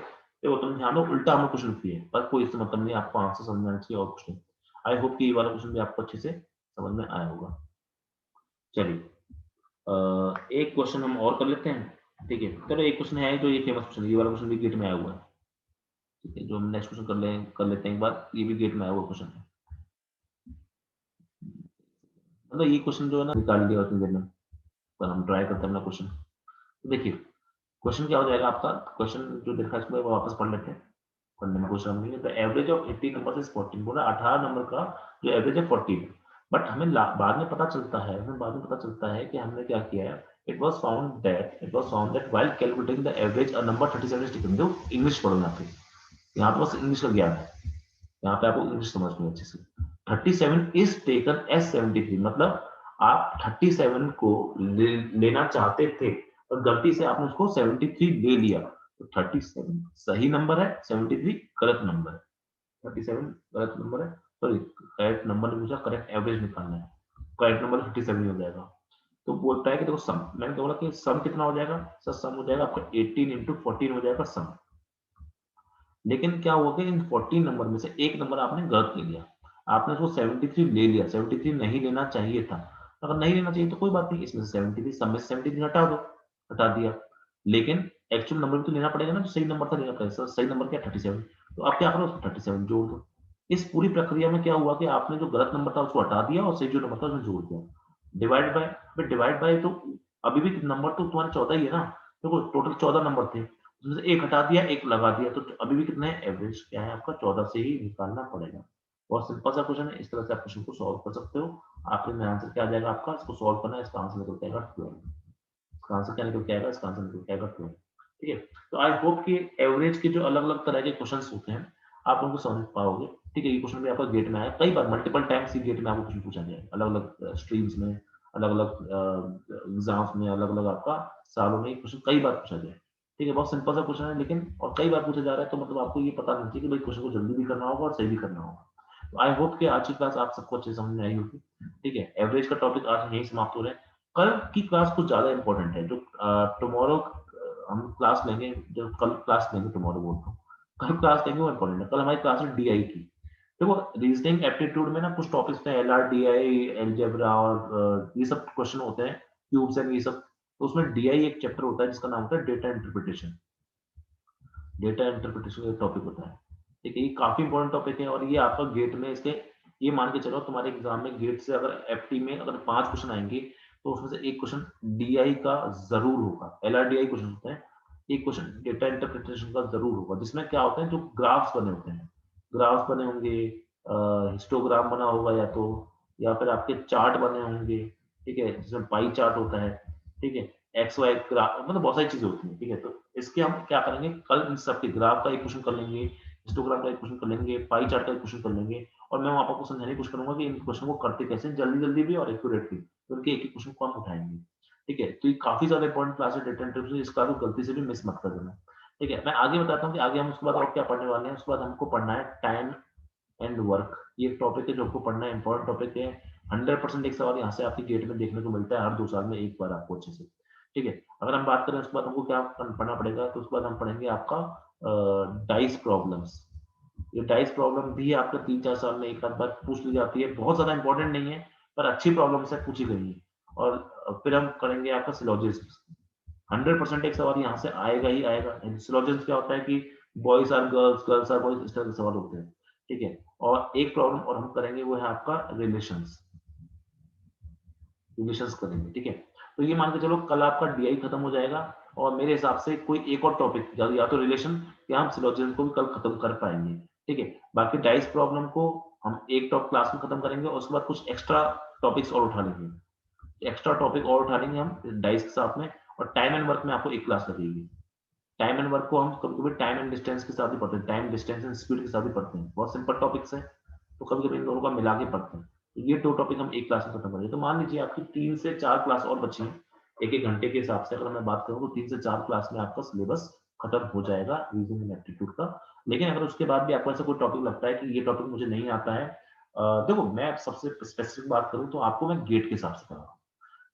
Speaker 1: देखो तुम ध्यान दो, उल्टा हमें क्वेश्चन पूछिए, पर कोई इससे मतलब नहीं, आपको आंसर समझ में आना चाहिए और कुछ नहीं। आई होप कि ये वाला क्वेश्चन भी आपको अच्छे से समझ में आया होगा। चलिए एक क्वेश्चन हम और कर लेते हैं, ठीक है। चलो एक क्वेश्चन है जो ये फेमस क्वेश्चन, ये वाला क्वेश्चन भी गेट में आया हुआ है, ठीक है, जो हम नेक्स्ट क्वेश्चन कर लेते हैं एक बार, ये भी गेट में आया हुआ क्वेश्चन है। मतलब ये क्वेश्चन जो है ना निकाल लिया उतनी देर में, पर हम ट्राई करते हैं अपना क्वेश्चन। देखिए क्वेश्चन क्या हो जाएगा आपका, क्वेश्चन जो देखा है इसको वापस पढ़ लेते हैं, पढ़ने में क्वेश्चन नहीं है। तो एवरेज ऑफ 80 नंबर इज 14, बोला 18 नंबर का जो एवरेज है 14 है। बट हमें बाद में पता चलता है, कि हमने क्या किया है, it was found that while calculating the average a number 37 is taken. जो इंग्लिश पढ़ो यहाँ पे बस इंग्लिश का ज्ञान है, यहाँ पे आपको इंग्लिश समझनी है अच्छे से। 37 इज टेकन एज 73, मतलब आप 37 को लेना चाहते थे और गलती से आपने उसको 73 ले लिया, तो 37 सही नंबर है, 73 गलत नंबर है। 37 गलत नंबर है, सॉरी करेक्ट नंबर ने पूछा, करेक्ट एवरेज निकालना है, करेक्ट नंबर 57 ही हो जाएगा। तो बोलता है कि देखो सम, मैंने बोला कि सम कितना हो जाएगा सर, सम हो जाएगा आपका 18 इंटू 14 हो जाएगा सम। लेकिन क्या हुआ कि इन 14 नंबर में से एक नंबर आपने गलत ले लिया, आपने उसको 73 ले लिया, 73 नहीं लेना चाहिए था। अगर नहीं लेना चाहिए तो कोई बात नहीं, इसमें से 73 सब में से 73 हटा दो, हटा दिया। लेकिन एक्चुअल नंबर भी तो लेना पड़ेगा ना, तो सही नंबर था लेना पड़ेगा, सर सही नंबर क्या 37, तो आप क्या करो उसको 37 जोड़ दो। इस पूरी प्रक्रिया में क्या हुआ कि आपने जो गलत नंबर था उसको हटा दिया और सही जो नंबर था उसमें जोड़ दिया। डिवाइड बाय, डिवाइड बाय तो अभी भी नंबर तो तुम्हारे 14 ही है ना, देखो टोटल 14 नंबर थे, उसमें से एक हटा दिया एक लगा दिया, तो अभी भी कितना है, एवरेज क्या है आपका 14 से ही निकालना पड़ेगा। बहुत सिंपल सा क्वेश्चन है, इस तरह से आप क्वेश्चन को सॉल्व कर सकते हो। आखिर में आंसर क्या आ जाएगा आपका, इसको सॉल्व करना है, इसका आंसर निकल के आएगा 12। इसका आंसर क्या निकल के आएगा, इसका आंसर निकल के आएगा 12। ठीक है, तो आई होप कि एवरेज के जो अलग अलग तरह के क्वेश्चन होते हैं आप उनको समझ पाओगे। ठीक है, ये क्वेश्चन भी आपका गेट में आया कई बार, मल्टीपल टाइम्स ही गेट में आपको क्वेश्चन पूछा गया है, अलग अलग स्ट्रीम्स में, अलग अलग एग्जाम्स में, अलग अलग आपका सालों में क्वेश्चन कई बार पूछा गया है। ठीक है, बहुत सिंपल सा क्वेश्चन है, लेकिन और कई बार पूछा जा रहा है, तो मतलब आपको ये पता नहीं चाहिए कि भाई क्वेश्चन को जल्दी भी करना होगा और सही भी करना होगा। तो आई होप कि आज की क्लास आप सबको अच्छे समझ में आई होगी। ठीक है, एवरेज का टॉपिक आज यही समाप्त हो रहा है। कल की क्लास कुछ ज्यादा इंपॉर्टेंट है, जो टुमारो हम क्लास लेंगे, जो कल क्लास लेंगे, टुमारो बोलता हूँ, कल क्लास लेंगे वो इंपॉर्टेंट है। कल हमारी क्लास है डीआई की। देखो रीजनिंग एप्टीट्यूड में ना कुछ टॉपिक्स हैं, एलआरडीआई, अलजेब्रा और ये सब क्वेश्चन होते हैं, क्यूब्स एंड ये सब। तो उसमें डीआई एक चैप्टर होता है जिसका नाम होता है डेटा इंटरप्रिटेशन। डेटा इंटरप्रिटेशन का टॉपिक होता है। ठीक है, ये काफी इंपॉर्टेंट टॉपिक है और ये आपका गेट में इसके, ये मान के चलो तुम्हारे एग्जाम में गेट से अगर एफटी में अगर 5 क्वेश्चन आएंगे तो उसमें से एक क्वेश्चन डीआई का जरूर होगा, एलआरडीआई क्वेश्चन होता है, एक क्वेश्चन डेटा इंटरप्रिटेशन का जरूर होगा, जिसमें क्या होता है, जो ग्राफ्स बने होते हैं, ग्राफ्स बने होंगे, हिस्टोग्राम बना होगा या फिर आपके चार्ट बने होंगे। ठीक है, जिसमें पाई चार्ट होता है। ठीक है, एक्स वाई ग्राफ, मतलब बहुत सारी चीजें होती हैं। ठीक है, तो इसके हम क्या करेंगे, कल इन सब के ग्राफ का एक क्वेश्चन कर लेंगे, हिस्टोग्राम का एक क्वेश्चन कर लेंगे, पाई चार्ट का एक क्वेश्चन कर लेंगे, और मैं आपको समझाने की कोशिश करूंगा कि इन क्वेश्चन को करते कैसे, जल्दी जल्दी भी और एक्यूरेट भी। तो उनके एक एक क्वेश्चन को हम उठाएंगे। ठीक है, तो ये काफी ज्यादा इंपॉर्टेंट क्लास है डेटा एंट्री, इसका तो गलती से भी मिस मत कर देना। ठीक है, मैं आगे बताता हूँ कि आगे हम उसके बाद और क्या पढ़ने वाले हैं। उसके बाद हमको पढ़ना है टाइम एंड वर्क। ये एक टॉपिक है जो आपको पढ़ना है, इंपॉर्टेंट टॉपिक है। 100% एक सवाल यहाँ से आपकी गेट में देखने को मिलता है हर 2 साल में एक बार आपको अच्छे से। ठीक है, अगर हम बात करें उसके बाद हमको क्या पढ़ना पड़ेगा, तो उसके बाद हम पढ़ेंगे आपका डाइस प्रॉब्लम्स। ये डाइस प्रॉब्लम भी आपका 3-4 साल में एक आध बार पूछ ली जाती है, बहुत ज्यादा इंपॉर्टेंट नहीं है पर अच्छी प्रॉब्लम से पूछी गई है। और फिर हम करेंगे आपका सिलोजिज्म। 100% एक सवाल यहाँ से आएगा ही आएगा। सिलोजिज्म क्या होता है कि boys or girls, girls or boys, इस तरह के सवाल होते हैं। ठीक है, और एक प्रॉब्लम और हम करेंगे वो है आपका रिलेशंस। रिलेशंस करेंगे। ठीक है, तो ये मान के चलो कल आपका डीआई खत्म हो जाएगा और मेरे हिसाब से कोई एक और टॉपिक या तो रिलेशन या हम सिलोजिज्म को भी कल खत्म कर पाएंगे। ठीक है, बाकी डाइस प्रॉब्लम को हम एक टॉप क्लास में खत्म करेंगे और उसके बाद कुछ एक्स्ट्रा टॉपिक्स और उठा लेंगे। एक्स्ट्रा टॉपिक और उठा लेंगे हम डाइस के साथ में। और टाइम एंड वर्क में आपको एक क्लास लगेगी। टाइम एंड वर्क को हम कभी कभी टाइम एंड डिस्टेंस के साथ ही पढ़ते हैं, टाइम डिस्टेंस एंड स्पीड के साथ ही पढ़ते हैं, बहुत सिंपल टॉपिक्स है। तो कभी कभी इन दोनों का मिला के पढ़ते हैं। तो ये 2 टॉपिक हम एक क्लास में खत्म करेंगे। तो मान लीजिए आपकी 3 से 4 क्लास और बची हैं। एक एक घंटे के हिसाब से अगर मैं बात करूँ तो 3 से 4 क्लास में आपका सिलेबस खत्म हो जाएगा रीजनिंग एंड एप्टीट्यूड का। लेकिन अगर उसके बाद भी आपको ऐसा कोई टॉपिक लगता है कि ये टॉपिक मुझे नहीं आता है, देखो मैं सबसे स्पेसिफिक बात करूँ तो आपको मैं गेट के हिसाब से करा।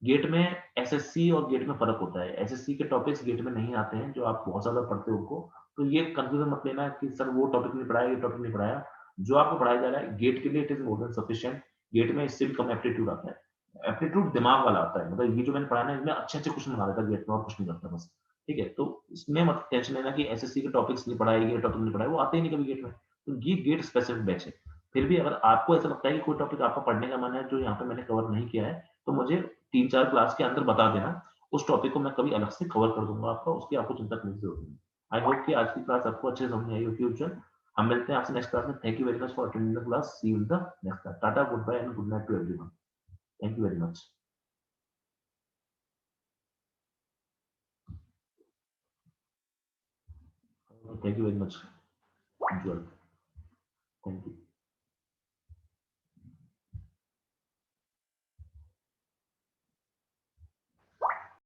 Speaker 1: गेट में एसएससी और गेट में फर्क होता है। एसएससी के टॉपिक्स गेट में नहीं आते हैं जो आप बहुत ज्यादा पढ़ते हो उनको। तो ये कंफ्यूजन मत लेना कि सर वो टॉपिक नहीं पढ़ाया, ये टॉपिक नहीं पढ़ाया। जो आपको पढ़ाया जा रहा है गेट के लिए it is more than sufficient. GATE में इससे भी कम एप्टीट्यूड आता है। एप्टीट्यूड दिमाग वाला आता है, मतलब ये जो मैंने पढ़ाया ना इसमें अच्छे अच्छे क्वेश्चन बना देता है गेट में और कुछ नहीं करता बस। ठीक है, तो इसमें मत टेंशन लेना कि एसएससी के टॉपिक्स नहीं पढ़ाए, ये टॉपिक नहीं पढ़ाए, वो आते ही नहीं कभी गेट में। तो ये गेट स्पेसिफिक बैच है। फिर भी अगर आपको ऐसा लगता है कि कोई टॉपिक आपका पढ़ने का मन है जो यहाँ पे मैंने कवर नहीं किया है, तो मुझे 3-4 क्लास के अंदर बता देना। उस टॉपिक को मैं कभी अलग से कवर कर दूंगा आपका, उसकी आपको चिंता करने की जरूरत नहीं। आई होप कि आज की क्लास आपको अच्छे से समझ में आई होगी उज्जवल। हम मिलते हैं आपसे नेक्स्ट क्लास में। Thank you very much for attending the class. See you in the next class. Tata, good bye and good night to everyone. Thank you very much. Thank you very much Ujjwal.